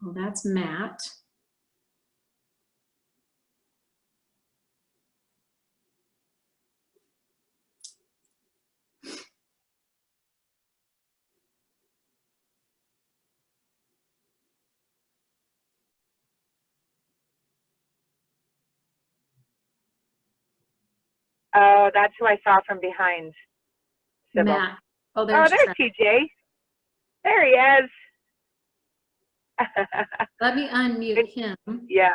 Oh, that's Matt. Oh, that's who I saw from behind. Sybil. Matt. Oh, there's TJ. There he is. Let me unmute him. Yeah.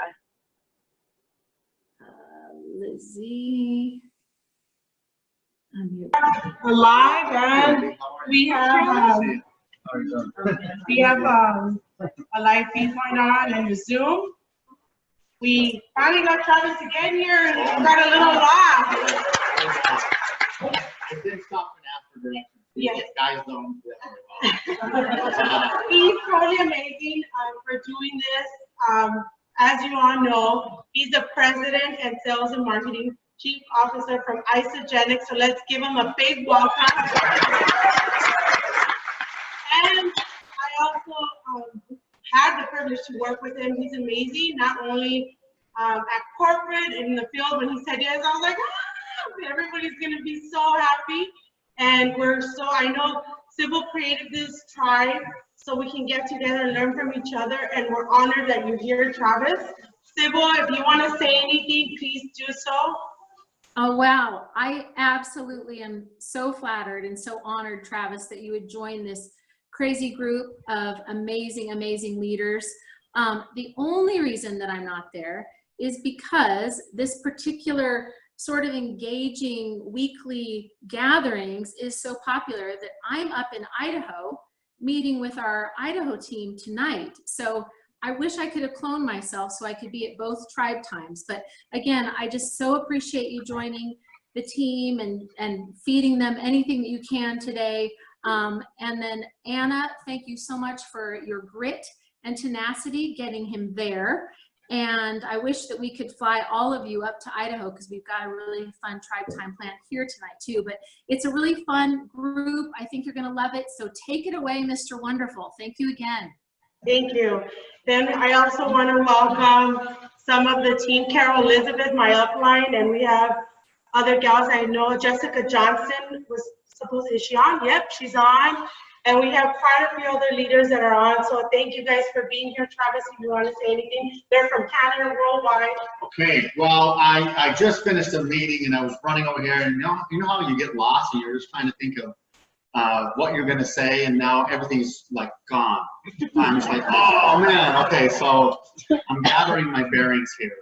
Lizzie. Unmute. We're live, and we have a live feed going on in the Zoom. We finally got Travis to get here and got a little laugh. It didn't stop for after direction. Yes. Guys don't do it very well. He's totally amazing for doing this. As you all know, he's the president and sales and marketing chief officer from Isogenics. So let's give him a big welcome. And I also had the privilege to work with him. He's amazing, not only at corporate and in the field. When he said yes, I was like, ah, everybody's gonna be so happy. And I know Sybil created this tribe so we can get together and learn from each other, and we're honored that you're here, Travis. Sybil, if you want to say anything, please do so. Oh, wow. I absolutely am so flattered and so honored, Travis, that you would join this crazy group of amazing, amazing leaders. The only reason that I'm not there is because this particular sort of engaging weekly gatherings is so popular that I'm up in Idaho meeting with our Idaho team tonight. So I wish I could have cloned myself so I could be at both tribe times. But again, I just so appreciate you joining the team and feeding them anything that you can today. And then Anna, thank you so much for your grit and tenacity getting him there. And I wish that we could fly all of you up to Idaho because we've got a really fun tribe time plan here tonight too. But it's a really fun group. I think you're gonna love it. So take it away, Mr. Wonderful. Thank you again. Thank you. Then I also want to welcome some of the team, Carol Elizabeth, my upline, and we have other gals I know. Jessica Johnson is she on? Yep, she's on. And we have quite a few other leaders that are on. So thank you guys for being here. Travis, if you want to say anything. They're from Canada, worldwide. Okay, well, I just finished a meeting and I was running over here, and you know how you get lost and you're just trying to think of what you're going to say, and now everything's like gone. I'm just like, oh man, okay, so I'm gathering my bearings here.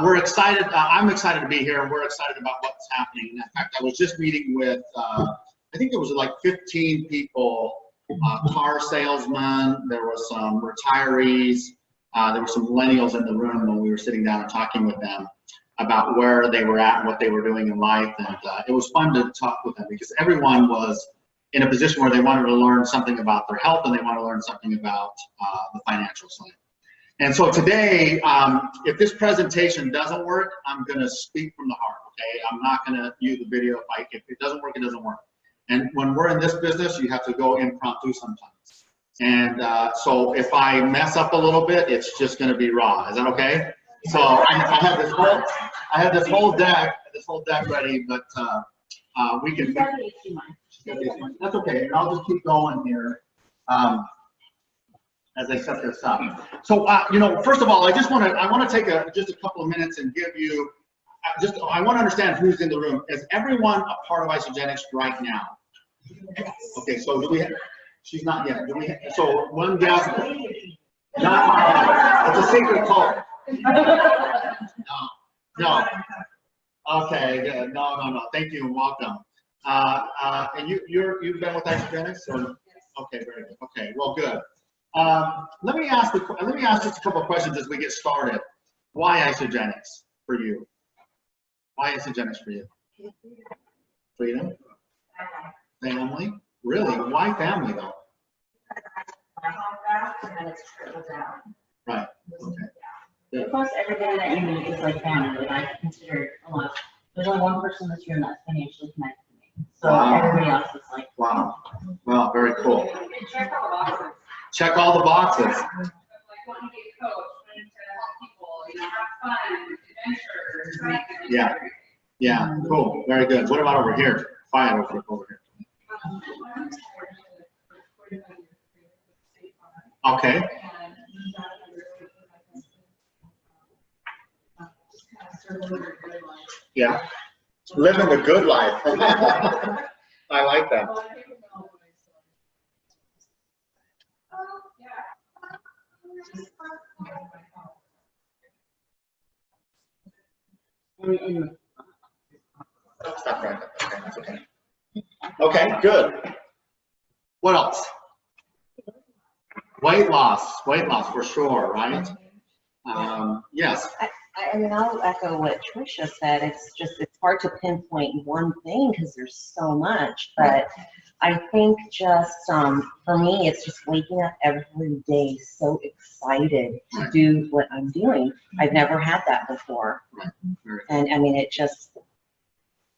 We're excited. I'm excited to be here, and we're excited about what's happening. In fact, I was just meeting with, I think there was like 15 people, car salesmen, there was some retirees, there were some millennials in the room when we were sitting down and talking with them about where they were at and what they were doing in life. And it was fun to talk with them because everyone was in a position where they wanted to learn something about their health and they want to learn something about the financial side. And so today, if this presentation doesn't work, I'm going to speak from the heart, okay? I'm not going to use the video. If it doesn't work, it doesn't work. And when we're in this business, you have to go impromptu sometimes. And so if I mess up a little bit, it's just going to be raw. Is that okay? So I had this whole deck ready, but we can. That's okay. I'll just keep going here as I set this up. So you know, first of all, I want to take just a couple of minutes and give you I want to understand who's in the room. Is everyone a part of Isogenics right now? Yes. Okay, so do we have, she's not yet. Do we have, so one guess. Not, it's a secret cult. No. Okay, good. No. Thank you and welcome. And you've been with Isogenics? Okay, very good. Okay, well, good. Let me ask just a couple of questions as we get started. Why Isogenics for you? Why Isogenics for you? Freedom? Family? Really? Why family though? And it's trickled down. Right. Okay. Good. Plus, everybody that you meet is like family. Like I consider a lot. There's only one person in this room that's financially connected to me. So wow. Everybody else is like. Wow. Well, very cool. check all the boxes. Like wanting to be a coach, wanting to help people, you know, have fun, adventure, try to Yeah. Yeah, cool, very good. What about over here? Quiet over here. Okay. Yeah. Living the good life. I like that. Stop right there. Okay, that's okay. Okay, good. What else? Weight loss for sure, right? Yes. I mean, I'll echo what Tricia said. It's hard to pinpoint one thing because there's so much. But I think just for me, it's just waking up every day so excited to do what I'm doing. I've never had that before. And I mean, it just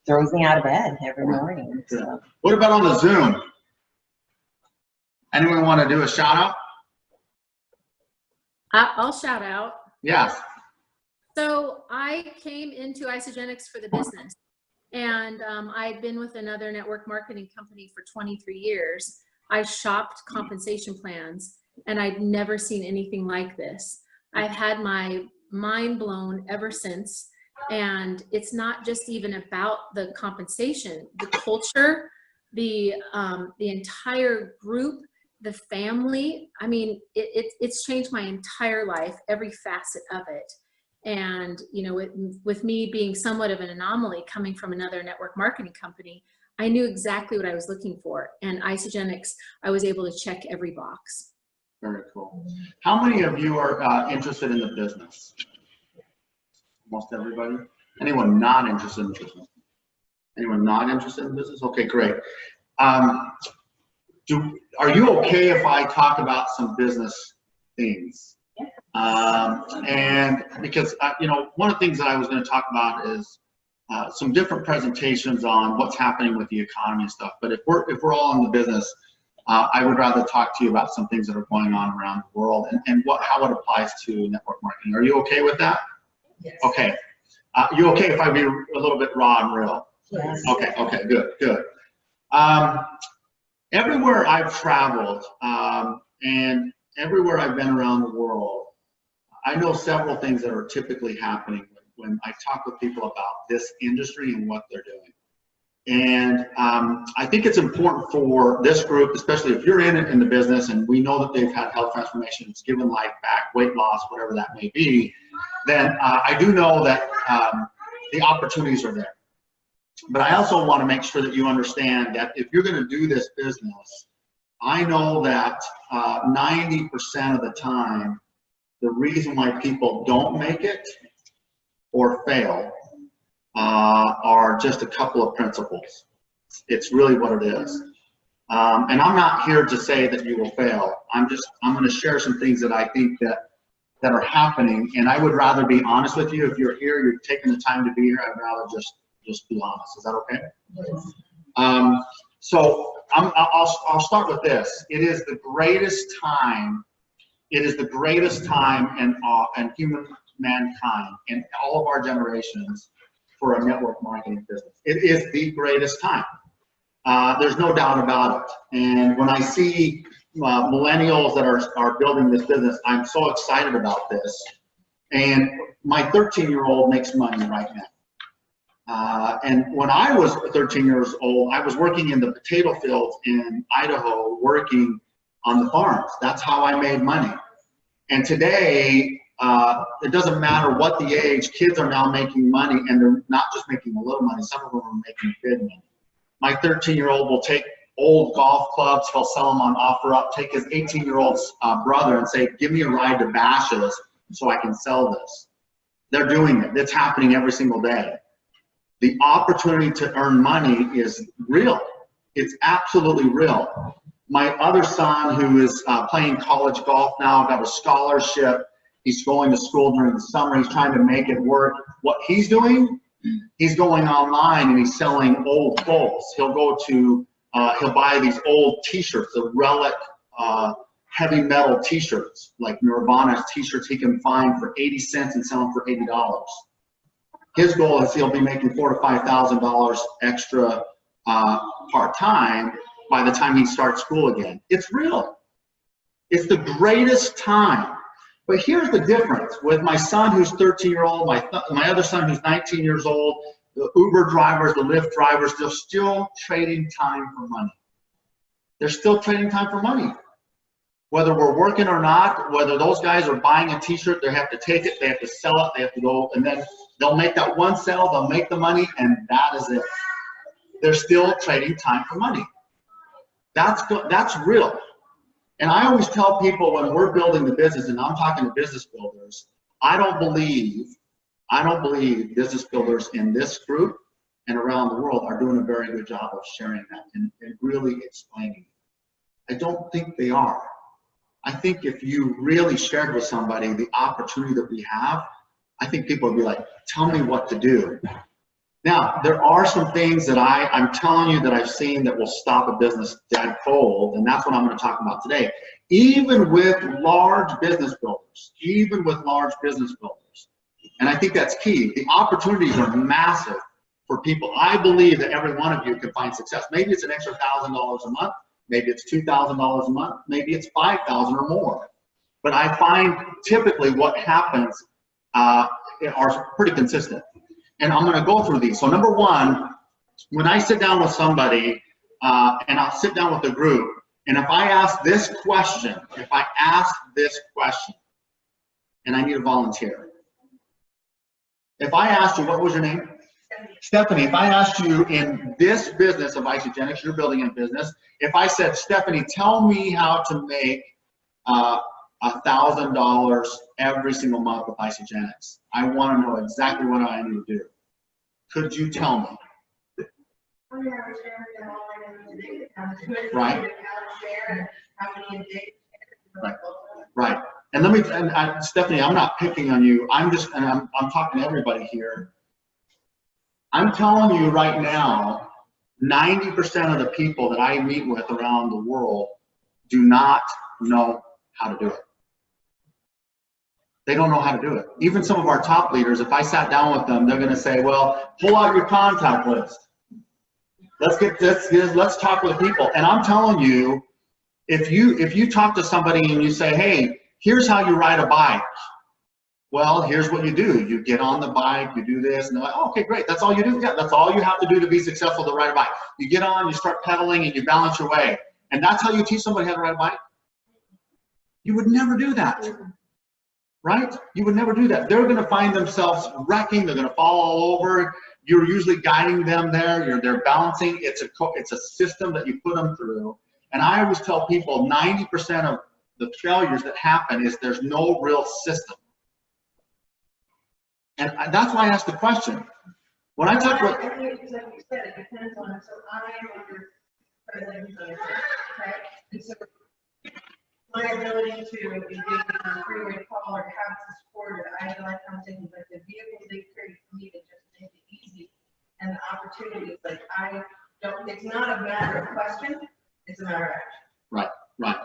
throws me out of bed every morning. So. What about on the Zoom? Anyone want to do a shout out? I'll shout out. Yes. So I came into Isagenix for the business, and I'd been with another network marketing company for 23 years. I shopped compensation plans, and I'd never seen anything like this. I've had my mind blown ever since, and it's not just even about the compensation, the culture, the entire group, the family. I mean, it's changed my entire life, every facet of it. And, you know, with me being somewhat of an anomaly coming from another network marketing company, I knew exactly what I was looking for. And Isagenix, I was able to check every box. Very cool. How many of you are interested in the business? Almost everybody? Anyone not interested in the business? Anyone not interested in the business? Okay, great. Are you okay if I talk about some business things? And because, you know, one of the things that I was going to talk about is some different presentations on what's happening with the economy and stuff. But if we're all in the business, I would rather talk to you about some things that are going on around the world and how it applies to network marketing. Are you okay with that? Yes. Okay. You okay if I be a little bit raw and real? Yes. Okay. Okay. Good. Good. Everywhere I've traveled and everywhere I've been around the world, I know several things that are typically happening when I talk with people about this industry and what they're doing. And I think it's important for this group, especially if you're in it in the business and we know that they've had health transformations, given life back, weight loss, whatever that may be, then I do know that the opportunities are there. But I also want to make sure that you understand that if you're going to do this business, I know that 90% of the time, the reason why people don't make it or fail are just a couple of principles. It's really what it is. And I'm not here to say that you will fail. I'm going to share some things that I think that are happening. And I would rather be honest with you. If you're here, you're taking the time to be here, I'd rather just be honest. Is that okay? Yes. So I'll start with this. It is the greatest time. It is the greatest time in human mankind in all of our generations for a network marketing business. It is the greatest time. There's no doubt about it. And when I see millennials that are building this business, I'm so excited about this. And my 13-year-old makes money right now. And when I was 13 years old, I was working in the potato fields in Idaho, working on the farms. That's how I made money. And today, it doesn't matter what the age, kids are now making money, and they're not just making a little money, some of them are making big money. My 13-year-old will take old golf clubs, he'll sell them on OfferUp, take his 18-year-old brother and say, give me a ride to Bashas' so I can sell this. They're doing it. It's happening every single day. The opportunity to earn money is real. It's absolutely real. My other son, who is playing college golf now, got a scholarship. He's going to school during the summer. He's trying to make it work. What he's doing, he's going online and he's selling old clothes. He'll go to, he'll buy these old T-shirts, the relic heavy metal t-shirts, like Nirvana t-shirts he can find for 80 cents and sell them for $80. His goal is he'll be making $4,000 to $5,000 extra part-time by the time he starts school again. It's real. It's the greatest time. But here's the difference with my son who's 13-year-old, my other son who's 19 years old, the Uber drivers, the Lyft drivers, they're still trading time for money. They're still trading time for money. Whether we're working or not, whether those guys are buying a t-shirt, they have to take it, they have to sell it, they have to go, and then they'll make that one sale, they'll make the money, and that is it. They're still trading time for money. That's real. And I always tell people when we're building the business, and I'm talking to business builders, I don't believe business builders in this group and around the world are doing a very good job of sharing that and really explaining it. I don't think they are. I think if you really shared with somebody the opportunity that we have, I think people would be like, tell me what to do. Now, there are some things that I'm telling you that I've seen that will stop a business dead cold, and that's what I'm going to talk about today. Even with large business builders, and I think that's key. The opportunities are massive for people. I believe that every one of you can find success. Maybe it's an extra $1,000 a month. Maybe it's $2,000 a month. Maybe it's $5,000 or more. But I find typically what happens are pretty consistent. And I'm going to go through these. So number one, when I sit down with somebody, and I'll sit down with a group, and if I ask this question, and I need a volunteer. If I asked you, what was your name? Stephanie, if I asked you in this business of Isogenics, you're building a business, if I said, Stephanie, tell me how to make $1,000 every single month with Isogenics. I want to know exactly what I need to do. Could you tell me? Right. Right. And Stephanie, I'm not picking on you. I'm talking to everybody here. I'm telling you right now, 90% of the people that I meet with around the world do not know how to do it. They don't know how to do it. Even some of our top leaders, if I sat down with them, they're going to say, well, pull out your contact list. Let's talk with people. And I'm telling you, if you talk to somebody and you say, hey, here's how you ride a bike. Well, here's what you do. You get on the bike, you do this, and they're like, oh, okay, great. That's all you do? Yeah, that's all you have to do to be successful to ride a bike. You get on, you start pedaling, and you balance your way. And that's how you teach somebody how to ride a bike? You would never do that, right? You would never do that. They're going to find themselves wrecking. They're going to fall all over. You're usually guiding them there. They're balancing. It's a system that you put them through. And I always tell people 90% of the failures that happen is there's no real system. And that's why I asked the question. When I talk about, like you said, it depends on. So I am under president, right? And so my ability to engage in a three-way call or have to support it, I like I'm thinking like the vehicles they create for me to just make it easy, and the opportunities. Like I don't. It's not a matter of question. It's a matter of action. Right. Right.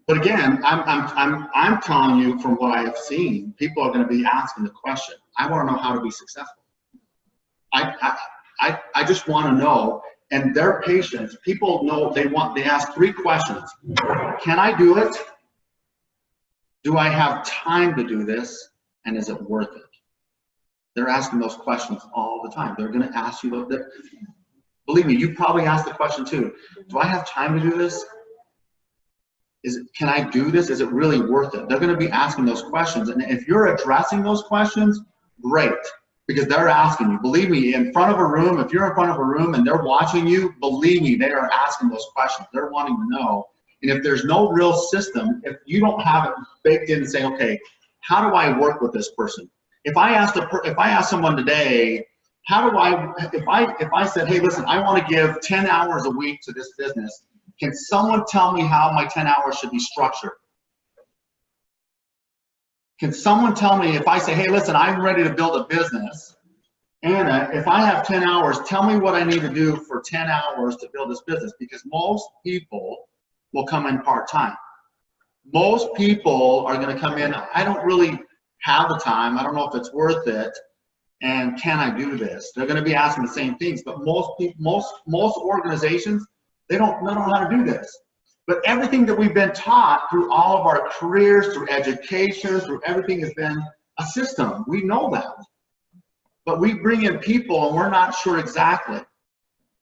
But again, I'm telling you from what I have seen, people are going to be asking the question. I want to know how to be successful. I just want to know, and their patients, people know they ask three questions. Can I do it? Do I have time to do this? And is it worth it? They're asking those questions all the time. They're going to ask you those. Believe me, you probably asked the question too. Do I have time to do this? Can I do this? Is it really worth it? They're going to be asking those questions. And if you're addressing those questions, great, because they're asking you. Believe me, in front of a room, if you're in front of a room and they're watching you, believe me, they are asking those questions. They're wanting to know. And if there's no real system, if you don't have it baked in and say, okay, how do I work with this person? If I asked someone today, if I said, hey, listen, I want to give 10 hours a week to this business, can someone tell me how my 10 hours should be structured? Can someone tell me, if I say, hey, listen, I'm ready to build a business, Anna, if I have 10 hours, tell me what I need to do for 10 hours to build this business, because most people will come in part-time. Most people are going to come in, I don't really have the time, I don't know if it's worth it, and can I do this? They're going to be asking the same things, but most people, most organizations, they don't know how to do this. But everything that we've been taught through all of our careers, through education, through everything has been a system. We know that. But we bring in people and we're not sure exactly.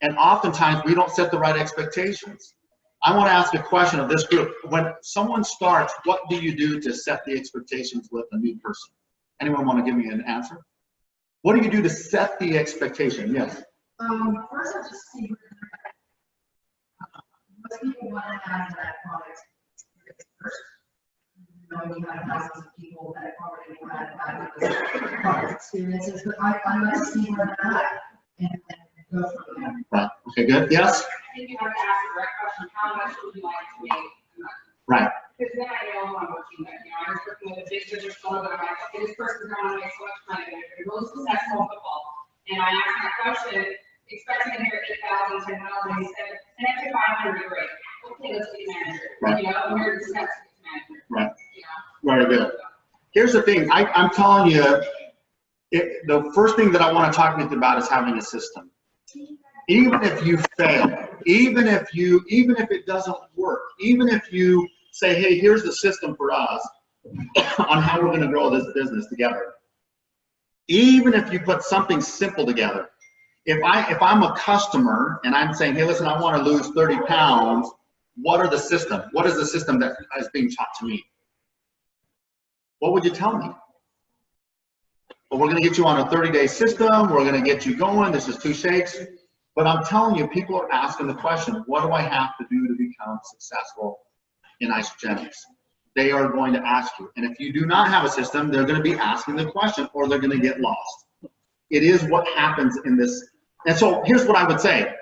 And oftentimes we don't set the right expectations. I want to ask a question of this group. When someone starts, what do you do to set the expectations with a new person? Anyone want to give me an answer? What do you do to set the expectation? Yes. First, I just see most people want to have that product first. You know, you have thousands of people that already had those product experiences, but I like to see where they're at and go from there. Right. Okay, good. Yes? I think you have to ask the right question, how much would you like to make a month? Right. Because then I know I'm working that, you know, I was working with a big business owner, but I'm like, okay, this person's going to make so much money, they're the most successful in football. And I asked that question, expecting to hear 8,000, 10,000, he said, an extra 500, great. Okay, let's get manager. Right. You know, and we're just next to manager. Right. You know? Very good. Here's the thing, I'm telling you, the first thing that I want to talk with you about is having a system. Even if you fail, even if it doesn't work, even if you say, hey, here's the system for us on how we're going to grow this business together. Even if you put something simple together. If I'm a customer and I'm saying, hey, listen, I want to lose 30 pounds, what are the system? What is the system that is being taught to me? What would you tell me? Well, we're going to get you on a 30-day system. We're going to get you going. This is 2 shakes. But I'm telling you, people are asking the question, what do I have to do to become successful in isogenics? They are going to ask you. And if you do not have a system, they're going to be asking the question or they're going to get lost. It is what happens in this. And so here's what I would say.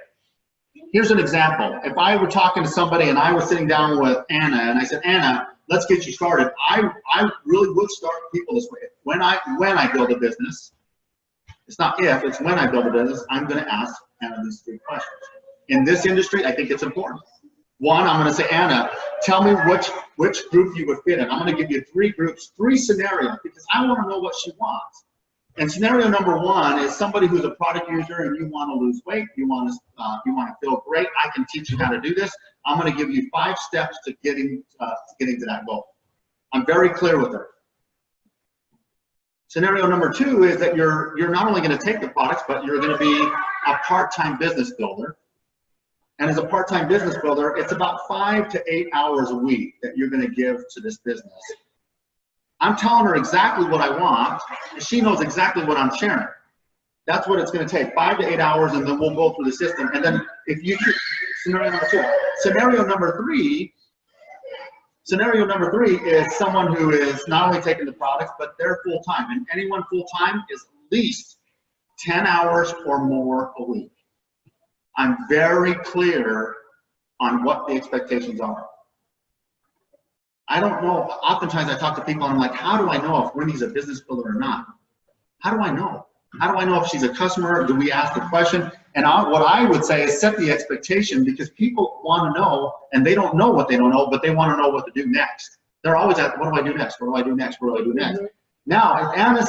Here's an example. If I were talking to somebody and I was sitting down with Anna and I said, Anna, let's get you started. I really would start people this way. When I build a business, it's not if, it's when I build a business, I'm going to ask Anna these 3 questions. In this industry, I think it's important. One, I'm going to say, Anna, tell me which group you would fit in. I'm going to give you 3 groups, 3 scenarios, because I want to know what she wants. And scenario number 1 is somebody who's a product user and you want to lose weight, you want to feel great. I can teach you how to do this. I'm going to give you 5 steps to getting to that goal. I'm very clear with her. Scenario number 2 is that you're not only going to take the products, but you're going to be a part-time business builder. And as a part-time business builder, it's about 5 to 8 hours a week that you're going to give to this business. I'm telling her exactly what I want, and she knows exactly what I'm sharing. That's what it's going to take, 5 to 8 hours, and then we'll go through the system. And then if you scenario number 2, scenario number 3 is someone who is not only taking the products, but they're full-time. And anyone full-time is at least 10 hours or more a week. I'm very clear on what the expectations are. I don't know. Oftentimes I talk to people and I'm like, how do I know if Wendy's a business builder or not? How do I know? How do I know if she's a customer? Do we ask the question? And what I would say is set the expectation, because people want to know, and they don't know what they don't know, but they want to know what to do next. They're always asking, what do I do next? What do I do next? What do I do next? Now, if Anna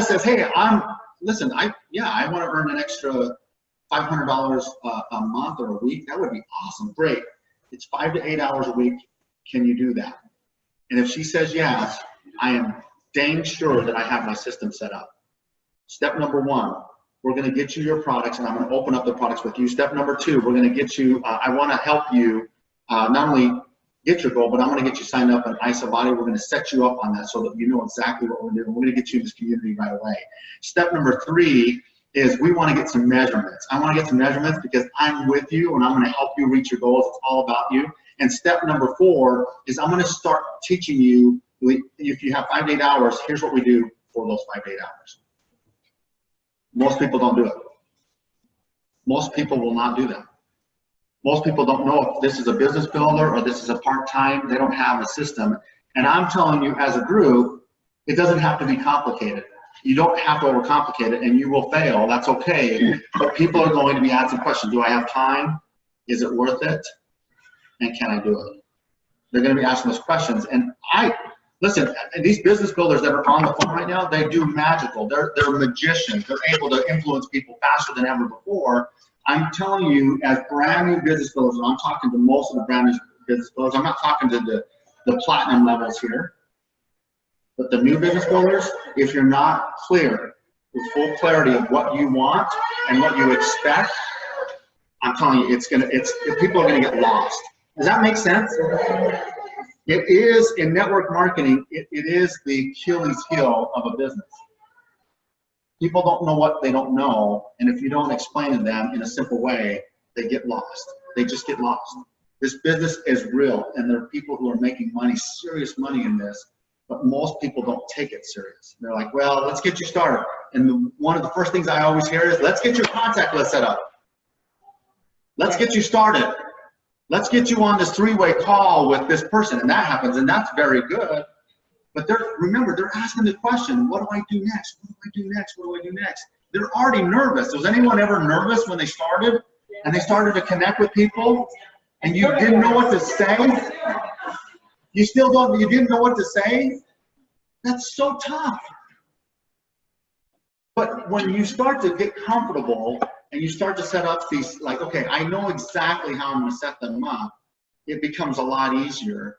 says, hey, listen, I want to earn an extra $500 a month or a week, that would be awesome. Great. It's 5 to 8 hours a week. Can you do that? And if she says yes, I am dang sure that I have my system set up. Step number 1, we're going to get you your products, and I'm going to open up the products with you. Step number 2, we're going to get you, I want to help you not only get your goal, but I'm going to get you signed up in IsoBody. We're going to set you up on that so that you know exactly what we're doing. We're going to get you in this community right away. Step number 3 is we want to get some measurements. I want to get some measurements because I'm with you and I'm going to help you reach your goals. It's all about you. And step number 4 is I'm going to start teaching you, if you have 5 to 8 hours, here's what we do for those 5 to 8 hours. Most people don't do it. Most people will not do that. Most people don't know if this is a business builder or this is a part-time. They don't have a system. And I'm telling you, as a group, it doesn't have to be complicated. You don't have to overcomplicate it, and you will fail. That's okay. But people are going to be asking questions. Do I have time? Is it worth it? And can I do it? They're going to be asking those questions. And listen, these business builders that are on the phone right now, they do magical. They're magicians. They're able to influence people faster than ever before. I'm telling you, as brand new business builders, and I'm talking to most of the brand new business builders, I'm not talking to the platinum levels here, but the new business builders, if you're not clear, with full clarity of what you want and what you expect, I'm telling you, people are gonna get lost. Does that make sense? It is, in network marketing, it is the Achilles heel of a business. People don't know what they don't know, and if you don't explain to them in a simple way, they get lost. They just get lost. This business is real, and there are people who are making money, serious money in this, but most people don't take it serious. They're like, well, let's get you started. And one of the first things I always hear is, let's get your contact list set up. Let's get you started. Let's get you on this three-way call with this person, and that happens, and that's very good. But remember, they're asking the question, what do I do next? What do I do next? What do I do next? They're already nervous. Was anyone ever nervous when they started and they started to connect with people and you didn't know what to say? You didn't know what to say? That's so tough. But when you start to get comfortable and you start to set up these, like, okay, I know exactly how I'm going to set them up, it becomes a lot easier.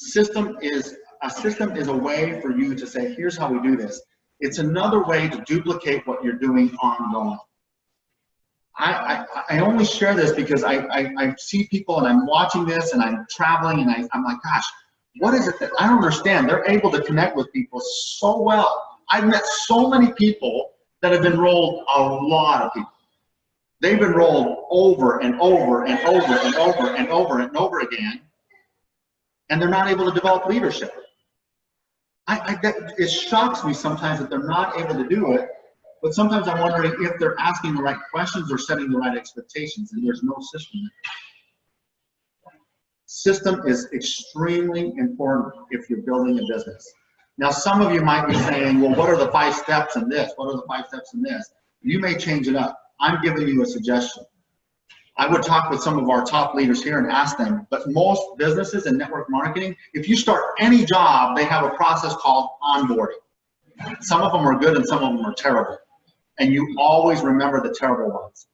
A system is a way for you to say, here's how we do this. It's another way to duplicate what you're doing ongoing. I only share this because I see people and I'm watching this and I'm traveling and I'm like, gosh, what is it that I don't understand? They're able to connect with people so well. I've met so many people that have enrolled a lot of people. They've enrolled over and over and over and over and over and over again, and they're not able to develop leadership. It shocks me sometimes that they're not able to do it, but sometimes I'm wondering if they're asking the right questions or setting the right expectations, and there's no system. System is extremely important if you're building a business. Now, some of you might be saying, well, what are the 5 steps in this? What are the 5 steps in this? You may change it up. I'm giving you a suggestion. I would talk with some of our top leaders here and ask them, but most businesses in network marketing, if you start any job, they have a process called onboarding. Some of them are good and some of them are terrible. And you always remember the terrible ones.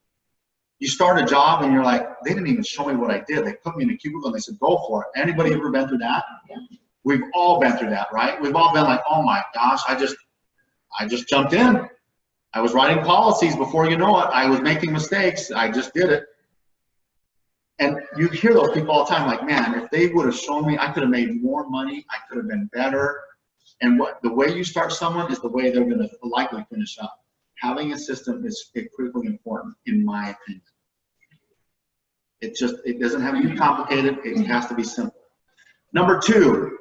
You start a job and you're like, they didn't even show me what I did. They put me in a cubicle and they said, go for it. Anybody ever been through that? Yeah. We've all been through that, right? We've all been like, oh my gosh, I just jumped in. I was writing policies before you know it. I was making mistakes. I just did it. And you hear those people all the time like, man, if they would have shown me, I could have made more money. I could have been better. And the way you start someone is the way they're going to likely finish up. Having a system is critically important, in my opinion. It doesn't have to be complicated. It has to be simple. Number 2,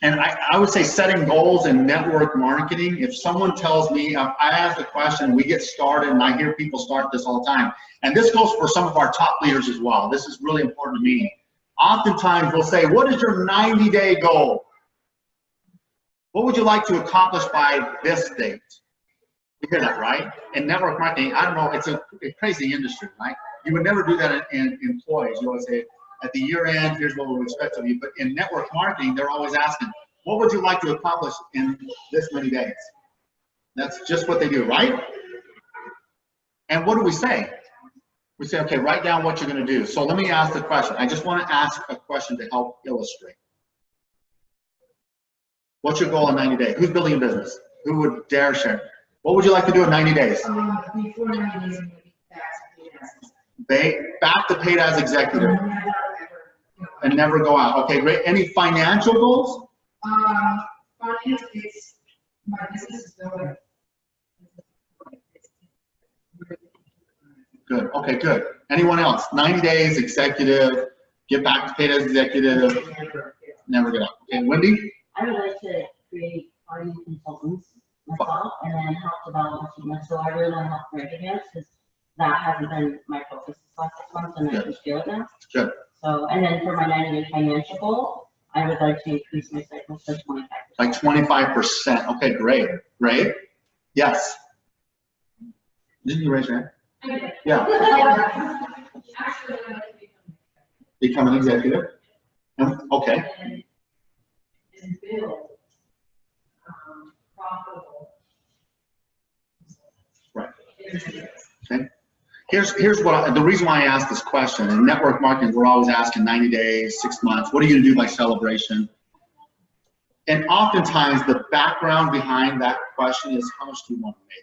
and I would say setting goals in network marketing. If someone tells me, I ask a question, we get started, and I hear people start this all the time. And this goes for some of our top leaders as well. This is really important to me. Oftentimes we'll say, what is your 90-day goal? What would you like to accomplish by this date? You hear that, right? In network marketing, I don't know, it's a crazy industry, right? You would never do that in employees. You always say, at the year end, here's what we expect of you. But in network marketing, they're always asking, what would you like to accomplish in this many days? That's just what they do, right? And what do we say? We say, okay, write down what you're going to do. So let me ask the question. I just want to ask a question to help illustrate. What's your goal in 90 days? Who's building a business? Who would dare share? What would you like to do in 90 days? Before 90 days, Back to paid as executive. And never go out. Okay, great. Any financial goals? Finance, my business is going. Good. Okay, good. Anyone else? 90 days, executive, get back to paid as executive, never get out. Okay, Wendy? I would like to create party consultants myself and then help develop a team. So I really want to help brand advance because that hasn't been my focus this last 6 months, and I can feel it now. Good. So, and then for my 90-day financial goal, I would like to increase my cycles to 25%. Like 25%. Okay, great. Great. Yes. Didn't you raise your hand? Yeah. Become an executive. Okay, And build, profitable. right. businesses. Okay. Here's what the reason why I asked this question. In network marketing, we're always asking 90 days, 6 months. What are you going to do by celebration? And oftentimes, the background behind that question is, how much do you want to make?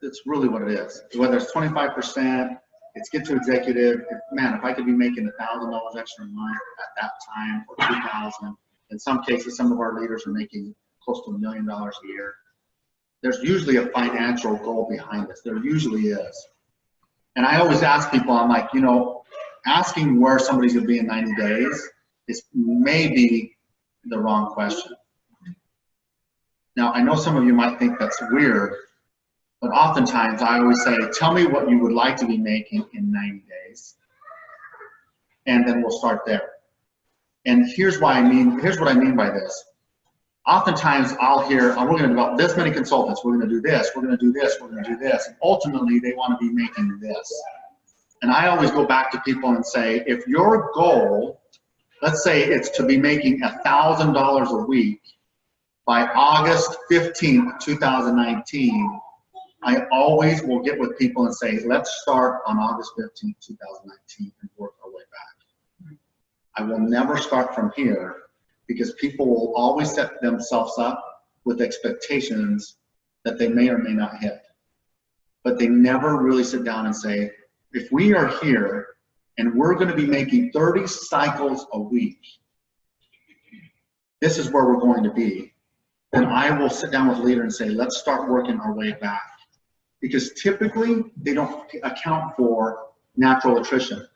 That's really what it is. Whether it's 25%, it's get to executive. If I could be making $1,000 extra a month at that time, or $2,000. In some cases, some of our leaders are making close to $1 million a year. There's usually a financial goal behind this. There usually is. And I always ask people, I'm like, asking where somebody's going to be in 90 days is maybe the wrong question. Now, I know some of you might think that's weird, but oftentimes I always say, tell me what you would like to be making in 90 days, and then we'll start there. And here's what I mean by this. Oftentimes I'll hear, we're going to develop this many consultants, we're going to do this, we're going to do this, we're going to do this. And ultimately, they want to be making this. And I always go back to people and say, if your goal, let's say it's to be making $1,000 a week by August 15th, 2019, I always will get with people and say, let's start on August 15th, 2019 and work our way back. I will never start from here, because people will always set themselves up with expectations that they may or may not hit. But they never really sit down and say, if we are here and we're going to be making 30 cycles a week, this is where we're going to be, then I will sit down with a leader and say, let's start working our way back. Because typically, they don't account for natural attrition.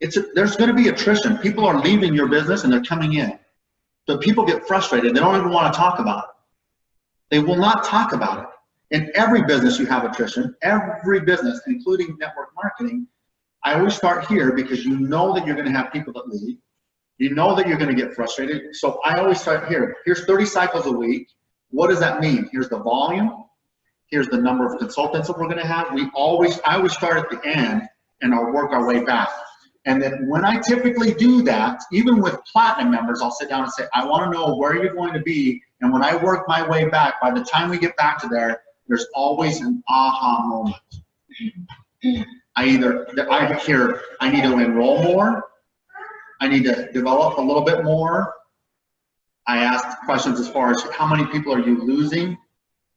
There's going to be attrition. People are leaving your business and they're coming in. But people get frustrated. They don't even want to talk about it. They will not talk about it. In every business, you have attrition. Every business, including network marketing. I always start here because you know that you're going to have people that leave. You know that you're going to get frustrated. So I always start here. Here's 30 cycles a week. What does that mean? Here's the volume. Here's the number of consultants that we're going to have. I always start at the end and I'll work our way back. And then when I typically do that, even with platinum members, I'll sit down and say, I want to know where you're going to be. And when I work my way back, by the time we get back to there, there's always an aha moment. I hear, I need to enroll more. I need to develop a little bit more. I ask questions as far as how many people are you losing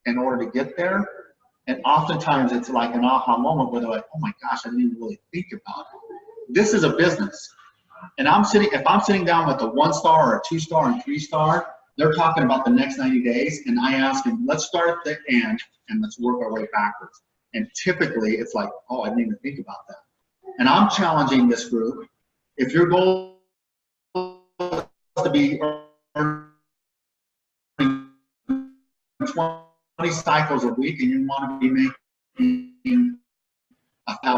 in order to get there? And oftentimes it's like an aha moment where they're like, oh my gosh, I didn't even really think about it. This is a business. And if I'm sitting down with a 1-star or a 2-star and 3-star, they're talking about the next 90 days. And I ask them, let's start at the end and let's work our way backwards. And typically it's like, oh, I didn't even think about that. And I'm challenging this group. If your goal is to be earning 20 cycles a week and you want to be making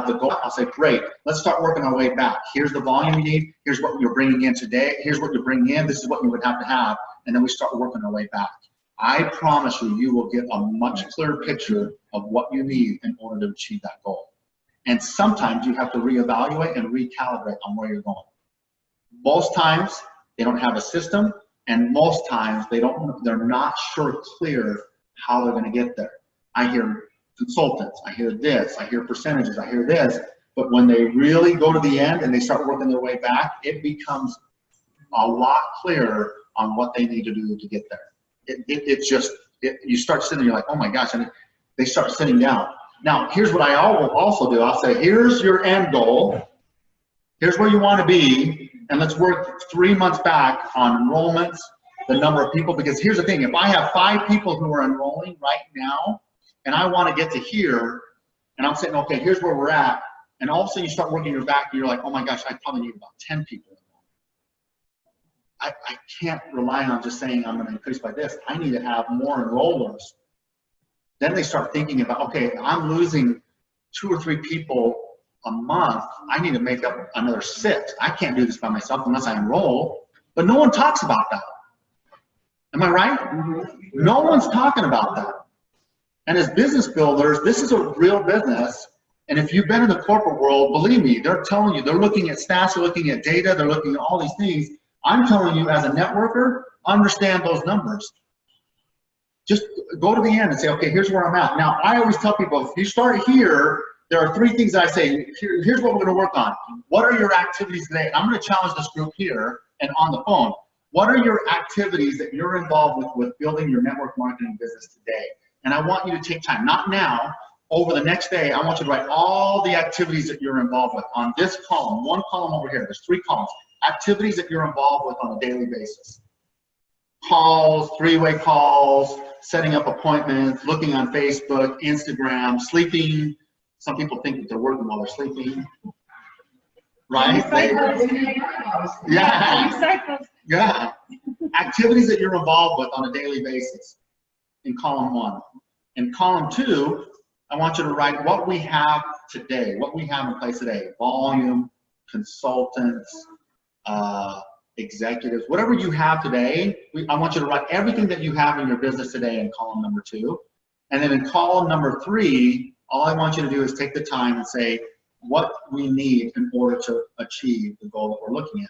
the goal, I'll say, great, let's start working our way back. Here's the volume you need. Here's what you're bringing in today. Here's what you're bringing in. This is what you would have to have. And then we start working our way back. I promise you, you will get a much clearer picture of what you need in order to achieve that goal. And sometimes you have to reevaluate and recalibrate on where you're going. Most times they don't have a system, and most times they're not clear how they're going to get there. I hear consultants, I hear this, I hear percentages, I hear this, but when they really go to the end and they start working their way back, it becomes a lot clearer on what they need to do to get there. You start sitting, you're like, oh my gosh, and they start sitting down. Now, here's what I will also do. I'll say, here's your end goal. Here's where you want to be, and let's work 3 months back on enrollments, the number of people, because here's the thing, if I have 5 people who are enrolling right now, and I want to get to here, and I'm saying, okay, here's where we're at, and all of a sudden you start working your back, and you're like, oh my gosh, I probably need about 10 people. I can't rely on just saying I'm going to increase by this. I need to have more enrollers. Then they start thinking about, okay, I'm losing 2 or 3 people a month. I need to make up another 6. I can't do this by myself unless I enroll. But no one talks about that. Am I right? Mm-hmm. No one's talking about that. And as business builders, this is a real business. And if you've been in the corporate world, believe me, they're telling you, they're looking at stats, they're looking at data, they're looking at all these things. I'm telling you, as a networker, understand those numbers. Just go to the end and say, okay, here's where I'm at. Now, I always tell people, if you start here, there are 3 things that I say, here's what we're gonna work on. What are your activities today? I'm gonna challenge this group here and on the phone. What are your activities that you're involved with building your network marketing business today? And I want you to take time, not now, over the next day, I want you to write all the activities that you're involved with on this column, one column over here. There's 3 columns. Activities that you're involved with on a daily basis. Calls, 3-way calls, setting up appointments, looking on Facebook, Instagram, sleeping. Some people think that they're working while they're sleeping. Right? Yeah. Yeah. Activities that you're involved with on a daily basis in column 1. In column 2, I want you to write what we have today, what we have in place today. Volume, consultants, executives, whatever you have today, I want you to write everything that you have in your business today in column number 2. And then in column number 3, all I want you to do is take the time and say what we need in order to achieve the goal that we're looking at.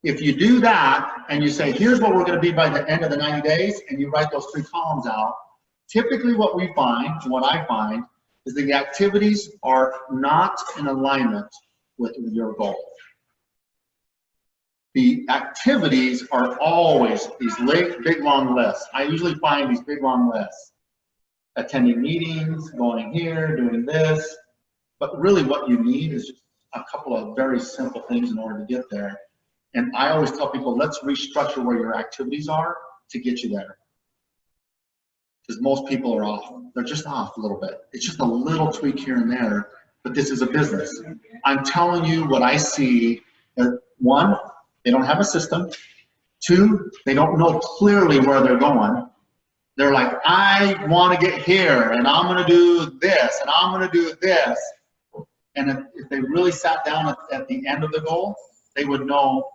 If you do that and you say, here's what we're going to be by the end of the 90 days, and you write those 3 columns out, typically what we find, what I find, is the activities are not in alignment with your goal. The activities are always these big long lists. I usually find these big long lists. Attending meetings, going here, doing this. But really what you need is just a couple of very simple things in order to get there. And I always tell people, let's restructure where your activities are to get you there. Because most people are off. They're just off a little bit. It's just a little tweak here and there, but this is a business. I'm telling you what I see. 1, they don't have a system. 2, they don't know clearly where they're going. They're like, I want to get here, and I'm going to do this, and I'm going to do this. And if they really sat down at the end of the goal, they would know,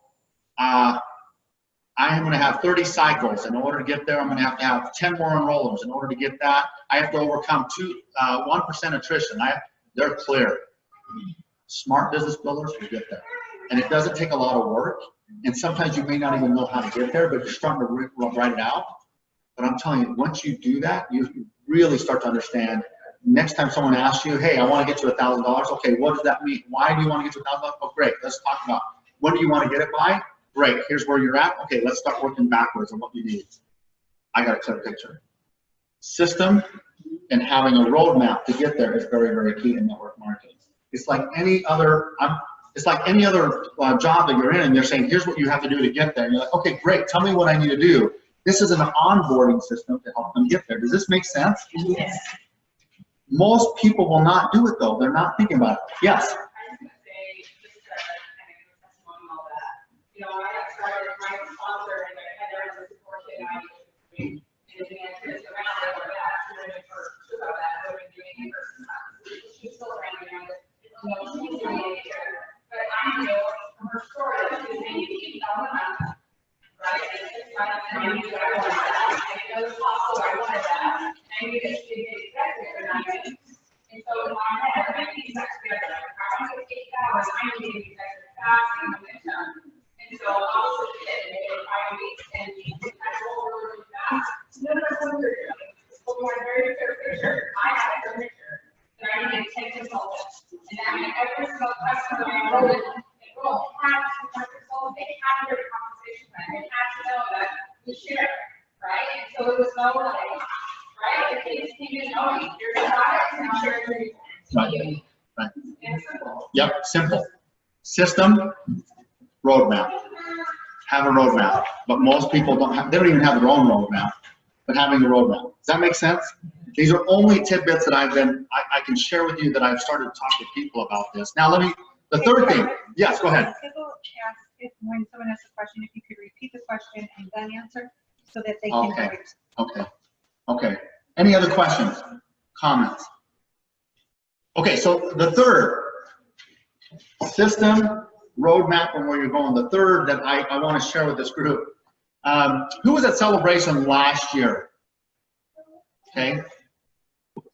I am going to have 30 cycles. In order to get there, I'm going to have 10 more enrollers. In order to get that, I have to overcome 1% attrition. They're clear. Smart business builders will get there. And it doesn't take a lot of work. And sometimes you may not even know how to get there, but you're starting to write it out. But I'm telling you, once you do that, you really start to understand. Next time someone asks you, hey, I want to get to $1,000. Okay, what does that mean? Why do you want to get to $1,000? Oh, great. Let's talk about when do you want to get it by? Great. Here's where you're at. Okay, let's start working backwards on what you need. I got a clear picture. System and having a roadmap to get there is very, very key in network marketing. It's like any other. Job that you're in, and they're saying, here's what you have to do to get there. And you're like, okay, great. Tell me what I need to do. This is an onboarding system to help them get there. Does this make sense? Yes. Most people will not do it though. They're not thinking about it. Yes. I was gonna say, just to kind of give a testimonial that, you know, I got started, my sponsor, and I had there as a support kid, and the answer is around it or that, so then for sure about that, what we're doing in person. She's still around, you know, she's doing it here. But I know from her story that she was saying, you know, right? And I knew that I wanted that. And it was possible I wanted that. I knew that she did exactly what I did. And so in my head, I pieced that together. Like, if I want to take hours, I need to be exactly fast and momentum. And so I also did it in 5 weeks, and I rolled really fast. No, for my very first picture, I had a picture that I needed 10 consultants. And that meant every single customer I enrolled had to consult, they had to hear the conversation plan, they had to know that we share, right? And so it was no like, right? If they just came in knowing here's the product and I'm sharing it with you. Right. And it's simple. Yep, simple. System, roadmap. Have a roadmap. But most people they don't even have their own roadmap, but having a roadmap. Does that make sense? These are only tidbits that I can share with you that I've started to talk to people about this. Now the third thing, yes, go ahead. When someone asks a question, if you could repeat the question and then answer so that they can hear it. Okay. Any other questions, comments? Okay, so the third, system, roadmap, and where you're going. The third that I want to share with this group. Who was at Celebration last year? Okay.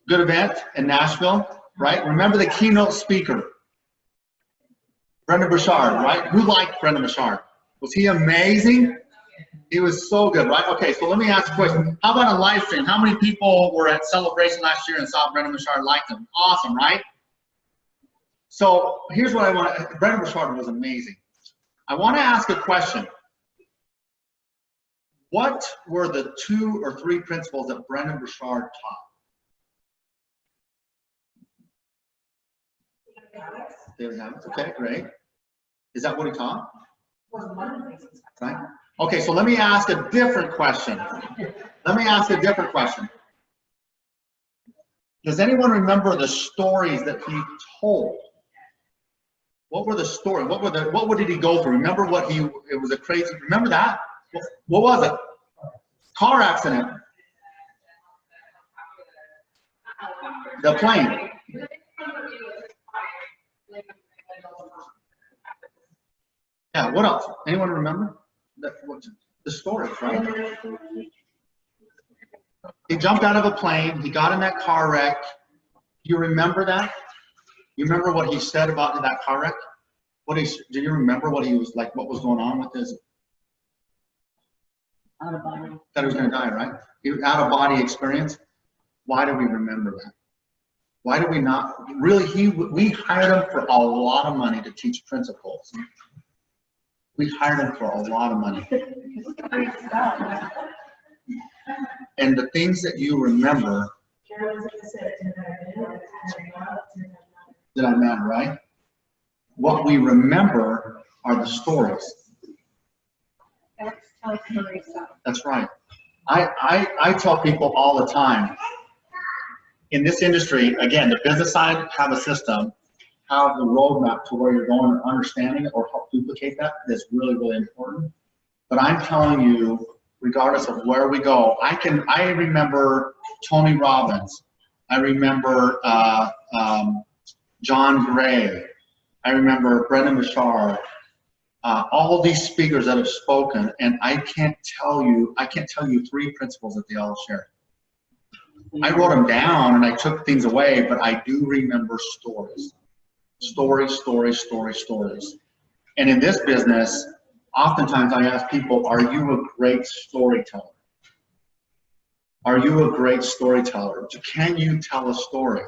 Good event in Nashville. right? Remember the keynote speaker, Brendan Burchard, right? Who liked Brendan Burchard? Was he amazing? He was so good, right? Okay, so let me ask a question. How about a live stream? How many people were at Celebration last year and saw Brendan Burchard, liked him? Awesome, right? So here's what I want. Brendan Burchard was amazing. I want to ask a question. What were the 2 or 3 principles that Brendan Burchard taught? Daily habits. Okay, great. Is that what he taught? Right. Okay, so let me ask a different question. Does anyone remember the stories that he told? What were the stories? What did he go through? Remember it was a crazy, remember that? What was it? Car accident. The plane. Yeah, what else? Anyone remember? The stories, right? He jumped out of a plane, he got in that car wreck. You remember that? You remember what he said about that car wreck? Do you remember what he was like, what was going on with his? Out of body. That he was going to die, right? Out of body experience. Why do we remember that? Why do we not? Really, we hired him for a lot of money to teach principles. We hired him for a lot of money. And the things that you remember, did I matter, right? What we remember are the stories. That's right. I tell people all the time, in this industry, again, the business side, have a system, have the roadmap to where you're going and understanding it or help duplicate that is really, really important. But I'm telling you, regardless of where we go, I remember Tony Robbins. I remember John Gray. I remember Brendan Burchard. All these speakers that have spoken, and I can't tell you 3 principles that they all shared. I wrote them down and I took things away, but I do remember stories. Stories. And in this business, oftentimes I ask people, are you a great storyteller? Are you a great storyteller? Can you tell a story?